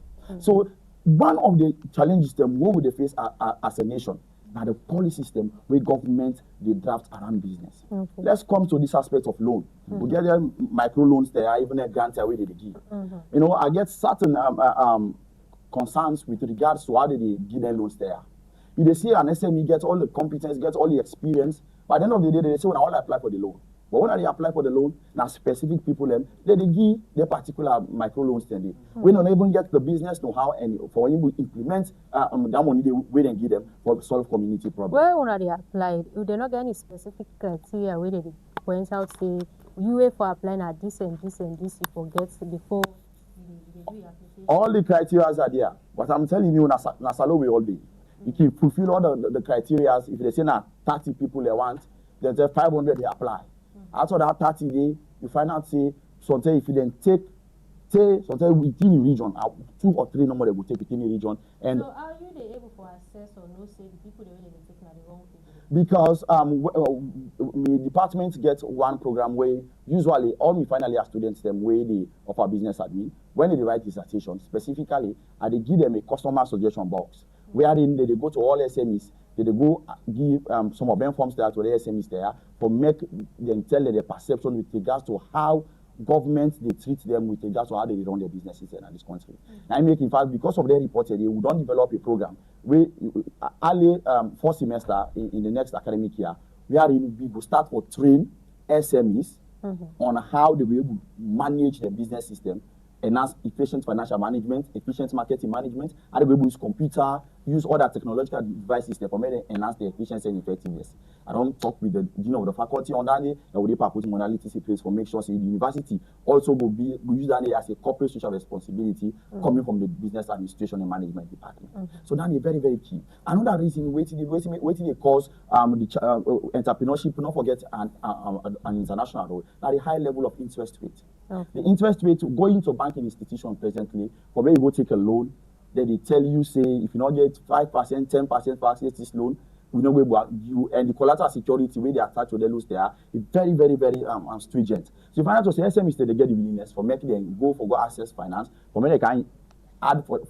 So one of the challenges that we will face as a nation Now the policy system where government they draft around business. Okay. Let's come to this aspect of loan. We get there micro loans there, even a grant away they give. You know, I get certain concerns with regards to how they give them loans there. If they see an SME get all the competence, get all the experience, by the end of the day they say, well, I want to apply for the loan. But when they apply for the loan, now specific people they give their particular micro loans then we don't even get the business know-how and for when you implement that money they wait and give them for solve community problems. Where when they applied, if they not get any specific criteria where they point out say you wait for applying at this and this and this you forget before they do your application. All the criteria are there, but I'm telling you, Nasalo we all day. You can fulfill all the criteria. If they say now 30 people they want, then 500 they apply. After that 30 days, you find out say sometimes if you then take sometimes within the region, 2 or 3 number they will take within the region. And so are you able to assess or know say the people they take now the wrong people? Because my department gets one program where usually all my final year students them where they offer business admin when they write dissertation specifically, they give them a customer suggestion box wherein they go to all SMEs. They go give some of them forms there to the SMEs there for make them tell their perception with regards to how government they treat them with regards to how they run their businesses in this country. I make in fact because of their report they will don't develop a program where early 4th semester in the next academic year we will start for train SMEs on how they will able to manage their business system, enhance efficient financial management, efficient marketing management, and they will able to use computer, use other technological devices to enhance the efficiency and effectiveness. I don't talk with the dean of the faculty on that day, and we put modalities in place for make sure the university also will use that as a corporate social responsibility coming from the business administration and management department. So that is very, very key. Another reason waiting they cause entrepreneurship, not forget an international role, that the high level of interest rate. The interest rate going to banking institution presently, for where you go take a loan, then they tell you, say, if you not get 5%, 10% for access this loan, we know where you and the collateral security where they attach to the loans there is very, very, very stringent. So you find out to say SMEs they get the willingness for making them go access finance, for many they can add for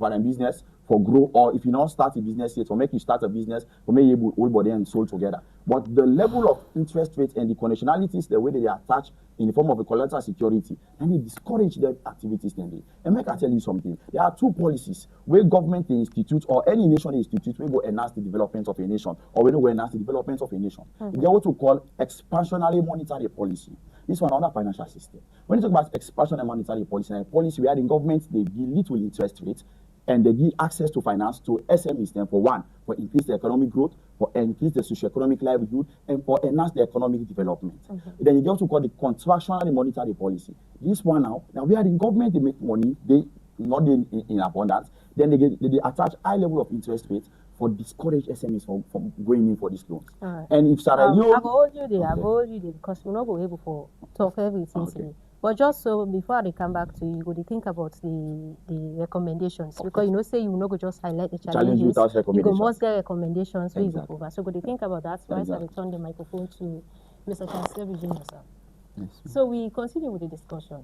their business, for grow, or if you not start a business yet, for make you start a business, for make you hold body and soul together. But the level of interest rate and the conditionalities, the way they attach in the form of a collateral security, and they discourage their activities. And make I tell you something, there are 2 policies where government institute or any nation institute will go enhance the development of a nation, or will enhance the development of a nation. They are what we call expansionary monetary policy. This one under financial system. When you talk about expansionary monetary policy, a policy where the government they give little interest rate and they give access to finance to SMEs then for one, for increase the economic growth, for increase the socioeconomic livelihood, and for enhance the economic development. Then you get to call the contractual monetary policy. This one now we are in government, they make money, they not in abundance, then they attach high level of interest rates for discourage SMEs from going in for these loans. And if Sarah I've hold you there, because we're not going able to talk everything today. But just so before they come back to you, you go to think about the recommendations. Because you know, say you not go just highlight the challenges. Without recommendations. You go must get recommendations where you go Exactly. over. So go to think about that. Right, I return the microphone to Mr. Chancellor Virginia, sir. Yes. So we continue with the discussion.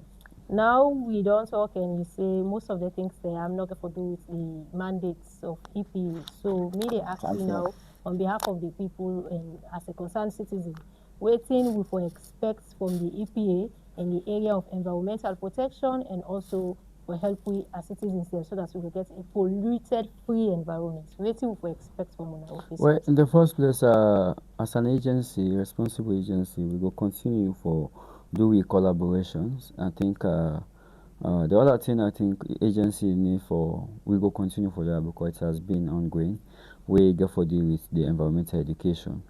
Now we don't talk and we say most of the things there I'm not going to do with the mandates of EPA. So me they ask you now on behalf of the people and as a concerned citizen, waiting we for expect from the EPA in the area of environmental protection and also for help we as citizens there so that we will get a polluted free environment. Waiting we expect from our office. Well, in the first place, as an agency, responsible agency, we will continue for doing collaborations. I think the other thing I think agency need for, we will continue for that because it has been ongoing. We get for deal with the environmental education.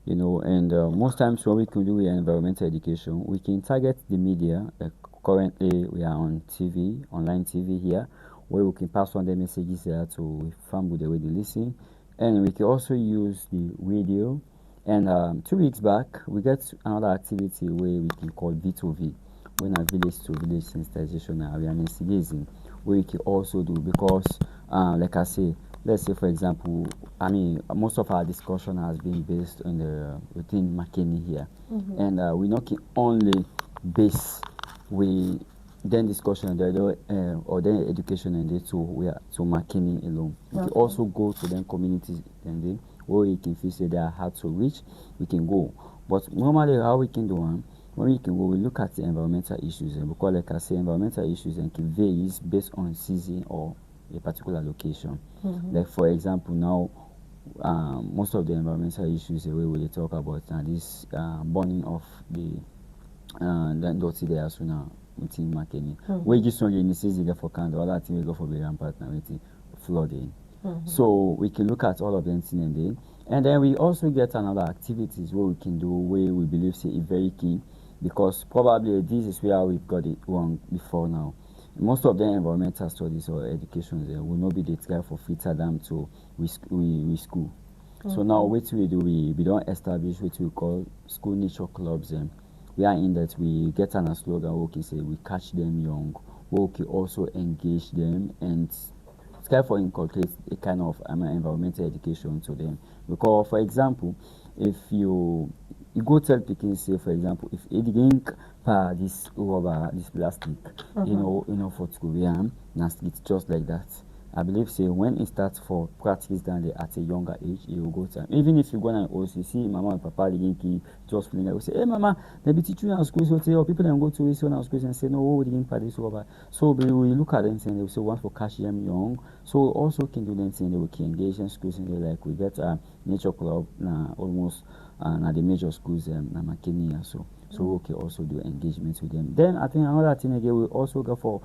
You know, and most times when we can do environmental education, we can target the media. Currently, we are on TV, online TV here, where we can pass on the messages there to family the way they listen. And we can also use the radio. And 2 weeks back, we get another activity where we can call V2V, when a village to village sensitization and awareness raising, where we can also do because, like I say, let's say for example, I mean, most of our discussion has been based on the within McKinney here, and we not can only base we then discussion or then education and they to we are to McKinney alone. We can also go to them communities and they where we can feel say they are hard to reach, we can go. But normally how we can do one, when we can go, we look at the environmental issues, and because like I say, environmental issues and can varies based on season or a particular location. Like for example, now most of the environmental issues the way we talk about now this burning of the dirty there as now within marketing. We just want in the season for Canada, other thing we go for bigger partner with flooding. So we can look at all of them things and then we also get another activities where we can do where we believe say is very key because probably this is where we've got it wrong before now. Most of the environmental studies or education will not be the try for filter them to we school. So now what we do we don't establish what we call school nature clubs and we are in that we get an a slogan we can say we catch them young, we can also engage them and try for inculcate a kind of environmental education to them. Because for example, if you go tell people say for example if it drink this rubber, this plastic, you know for school, yeah, it's just like that. I believe say when it starts for practice down there at a younger age, it will go time. Even if you go and also see mama and papa the just feeling like say, hey mama, they be teaching you in school, so or people then go to this one school and say no, we didn't part this rubber. So we look at them and they will say one for catch them young. So also can do them saying they will engage in schools and they like we get a nature club almost at the major schools na McKinney so. So we can also do engagements with them. Then I think another thing again we also go for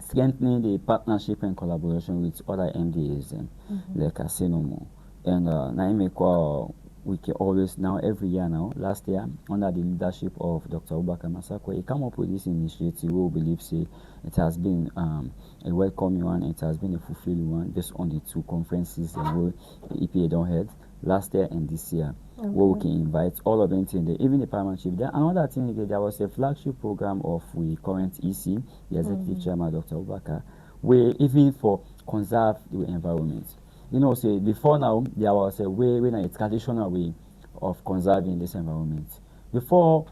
strengthening the partnership and collaboration with other MDAs like I say no more. And now we can always now every year now, last year under the leadership of Dr. Ubaka Masako, he come up with this initiative we believe say it has been a welcoming one, it has been a fulfilling one based on the two conferences and the EPA don't head last year and this year. Where we can invite all of them in there, even the paramount chief. Then another thing again, there was a flagship program of the current EC, the executive chairman Dr. Ubaka, where even for conserve the environment. You know, say before now there was a way when a traditional way of conserving this environment. Before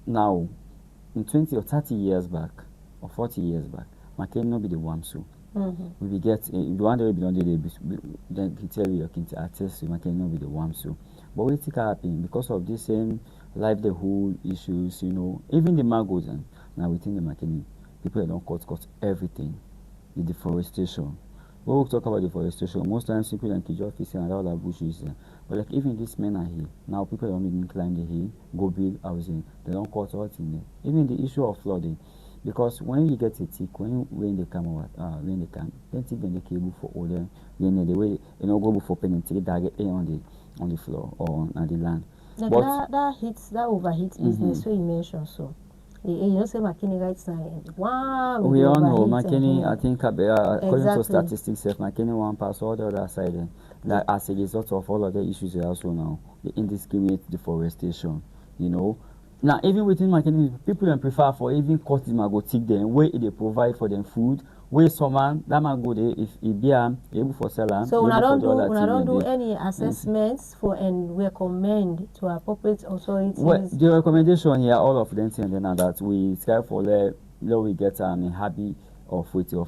now, in 20 or 30 years back, or 40 years back, McKinney not be the one so. We be get the one that we belong to then he tell you can attest McKinney not be the one so. But what it happen because of this same livelihood issues, you know, even the mangoes and now within the McKinney, people don't cut everything. The deforestation. When we talk about deforestation, most times people don't kill office and all the bushes. But like even these men are here. Now people don't even climb the hill, go build housing, they don't cut out in there. Even the issue of flooding. Because when you get a tick, when they come out, when they come, then take them the cable for all them, when they way go before penetrate directly on the floor or on the land. Like but that overheat business where you mentioned so. You know say McKinney right now wow. We all know McKinney, I think according to Exactly. statistics, McKinney one pass all the other side. Like as a result of all of the issues also now, the indiscriminate deforestation, you know. Now, even within McKinney, people don't prefer for even cut the mango take them, where they provide for them food, where someone that mango they if it be able for seller. So when I don't do any assessments for and recommend to appropriate authorities. Well, the recommendation here, all of them saying then that we strive for let we get a habit of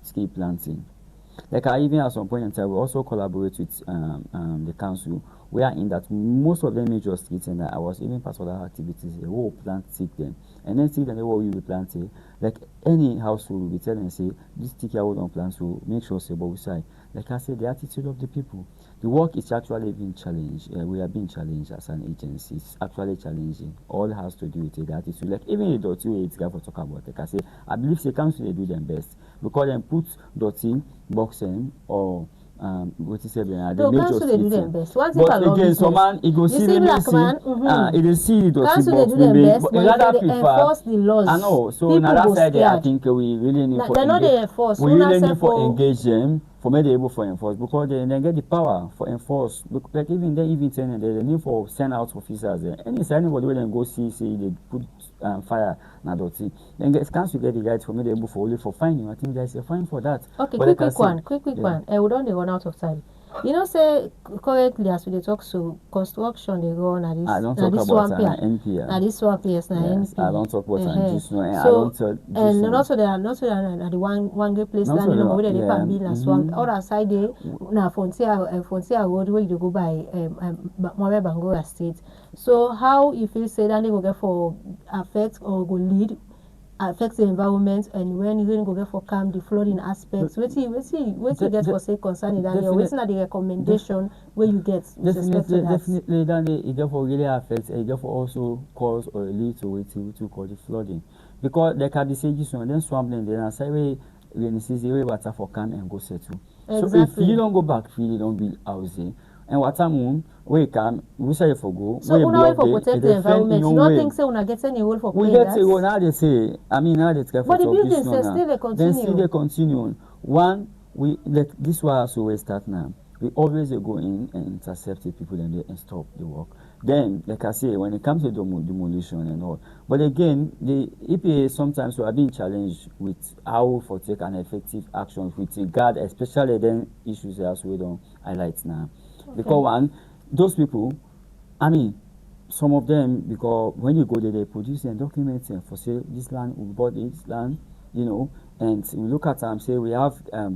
ski planting. Like I even at some point in time, we also collaborate with the council. We are in that most of the major streets, and I was even part of that activities. We will plant seed them, and then seed them what we will plant it. Like any household will be telling say this stick here we don't plant, so make sure say but we say. Like I said, the attitude of the people. The work is actually being challenged. We are being challenged as an agency. It's actually challenging. All has to do with the attitude. Like even the dirty way it's got for talk about. Like I say, I believe the council they do them best because them put dirty boxing or what is it? The major council they do them best. One thing but again, some man he go see them he will see the dirty council box. they do them best, But but rather they prefer. enforce the laws. I know. So People now that go side there, I scared. think we really need for They're not they enforce. we Una really say need for for- engage them for me they able for enforce because they get the power for enforce. Like even they even saying they need for send out officers there. Anybody will then go see they put fire na dirty. Then get council get the right for me they able for only for finding. I think there's a fine for that. Okay, But like I quick say, one. Quick yeah. one. We don't run out of time. You know, say correctly as we dey talk, so construction they run at I this don't na talk this about one an pair. NPR. Na this one pair, na Yes, NP. I don't talk about an Juice, and I So don't tell and Juice. also there are the one great place Not down in so where they yeah, can build na swamp. Other side there na Frontier Road where you go by Mohammed Bangura State. So how you feel say that they go get for affect or go lead affect the environment, and when you going to go get for calm the flooding aspects, what you get for say concerning that, or what's not the recommendation where you get with respect to that? Definitely, then it therefore really affects, it therefore also cause or lead to what we call the flooding, because there can be sages and then swampland then I say we when season way water for calm and go settle. Exactly. So if you don't go back, you don't build housing. And water moon, we can, we say for go. So we way for protect the environment. You don't think so? Una get any role for we playing get to go now. They say, I mean now they care for. But the buildings still they continue. Then still they continue. One, we like this was how we start now. We always go in and intercept the people and stop the work. Then, like I say, when it comes to demolition and all, but again, the EPA sometimes we are being challenged with how for take an effective action with regard, especially then issues as we don't highlight now. Okay. Because one, those people, I mean, some of them, because when you go there, they produce and document for say this land, we bought this land, you know, and we look at them, say we have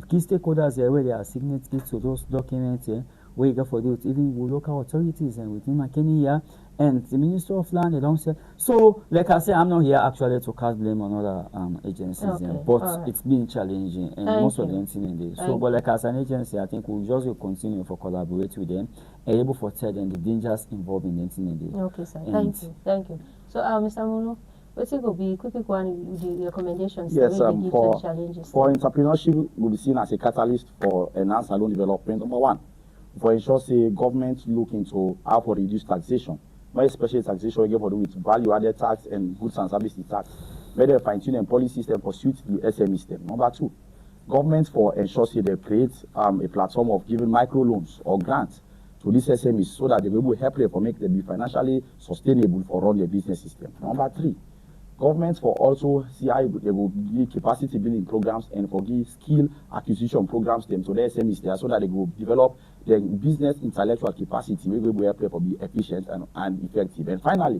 key stakeholders here where they are signatories to those documents here, where you go for those, even with local authorities and within McKinney here, and the Minister of Land, they don't say. So, like I say, I'm not here actually to cast blame on other agencies, okay. But it's been challenging, and most of them in there. So, but like as an agency, I think we'll just continue for collaborate with them, and able to tell them the dangers involved in the Okay, sir. Thank you. So, Mr. Munu, what's it going to be quick one with the recommendations? Yes, for challenges. For entrepreneurship, will be seen as a catalyst for enhanced and loan development. Number one, for ensure say government look into how to reduce taxation, more especially taxation we get for do with value-added tax and goods and services tax. Whether fine-tune and policy system pursuit the SME system. Number two, government for ensure say they create a platform of giving micro loans or grants to these SMEs so that they will help them for make them be financially sustainable for run their business system. Number three, government for also see how they will give capacity building programs and for give skill acquisition programs them to the SMEs there so that they will develop their business intellectual capacity we will help them for be efficient and effective. And finally,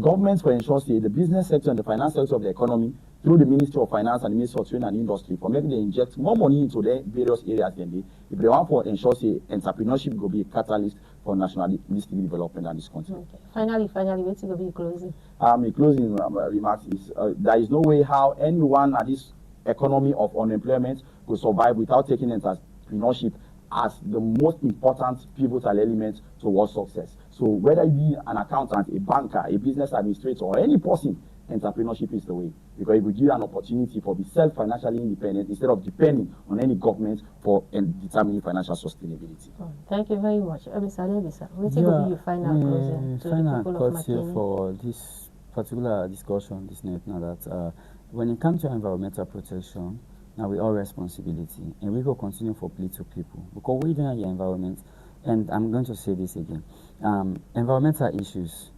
government for ensure say the business sector and the finance sector of the economy through the Ministry of Finance and the Ministry of Trade and Industry for making them inject more money into their various areas than they if they want for ensure say entrepreneurship will be a catalyst for nationalistic development in this country. Okay. Finally, what's going to be closing? My closing remarks is there is no way how anyone at this economy of unemployment could survive without taking entrepreneurship as the most important pivotal element towards success. So whether you be an accountant, a banker, a business administrator, or any person, entrepreneurship is the way, because it will give you an opportunity for be self-financially independent instead of depending on any government for determining financial sustainability. Thank you very much. Mr. Levisa, what will be your final closing to the people of McKinney? For this particular discussion this night now that when it comes to environmental protection, now we all responsibility, and we will continue for play to people because we don't your environment. And I'm going to say this again: environmental issues,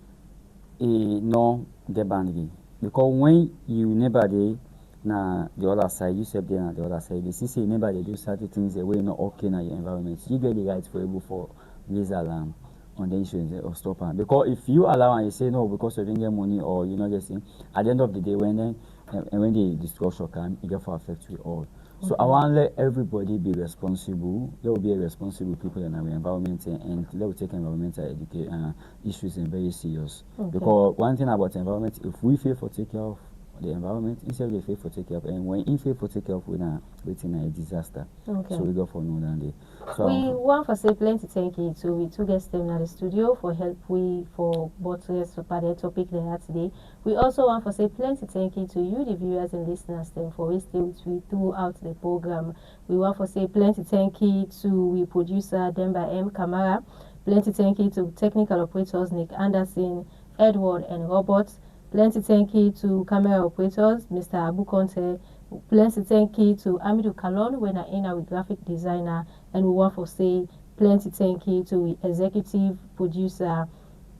no get boundary. Because when you never dey na the other side, you said there na the other side. They see never they do certain things the way not okay na your environment. You get the right for able for raise alarm on the issues or stop them. Because if you allow and you say no because you didn't get money or you not getting, at the end of the day when the destruction come, it get for affect we all. So I want to let everybody be responsible. There will be a responsible people in our environment and they will take environmental issues in very serious. Because one thing about environment, if we fail for take care of the environment, instead we fail for take care of, and when we fail for take care of, we're waiting a disaster. So we go for no day. So we want for say plenty thank you to we two guests in the studio for help we for both rest of the topic they had today. We also want for say plenty thank you to you the viewers and listeners them for staying with we throughout the program. We want for say plenty thank you to we producer Demba M. Kamara. Plenty thank you to technical operators Nick Anderson, Edward and Robert. Plenty thank you to camera operators Mr. Abu Conte. Plenty thank you to Amidou Kalon when I in our graphic designer, and we want to say plenty thank you to executive producer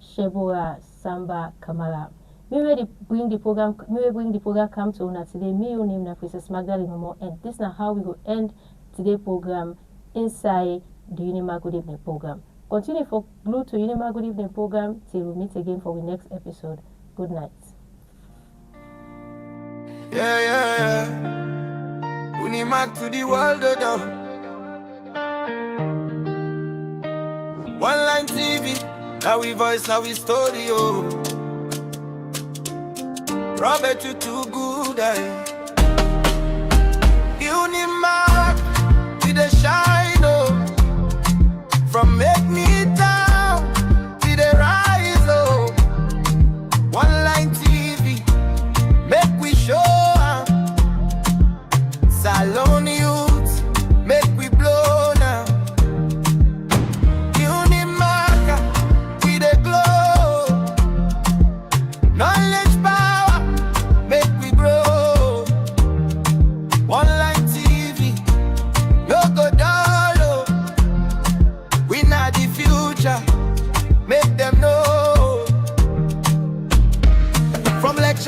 Shebora Samba Kamara. We will bring the program come to una today. Me name na Princess Magdalene Momo, and this is how we will end today's program inside the Unimak Good Evening program. Continue for glued to Unimak Good Evening program till we meet again for the next episode. Good night. Yeah. Unimak to the world, One line TV, now we voice, now we story, oh. Robert, you too good, Unimak, with the shine, oh. From make me down, with the rise, oh. One line TV, make we show, Saloni.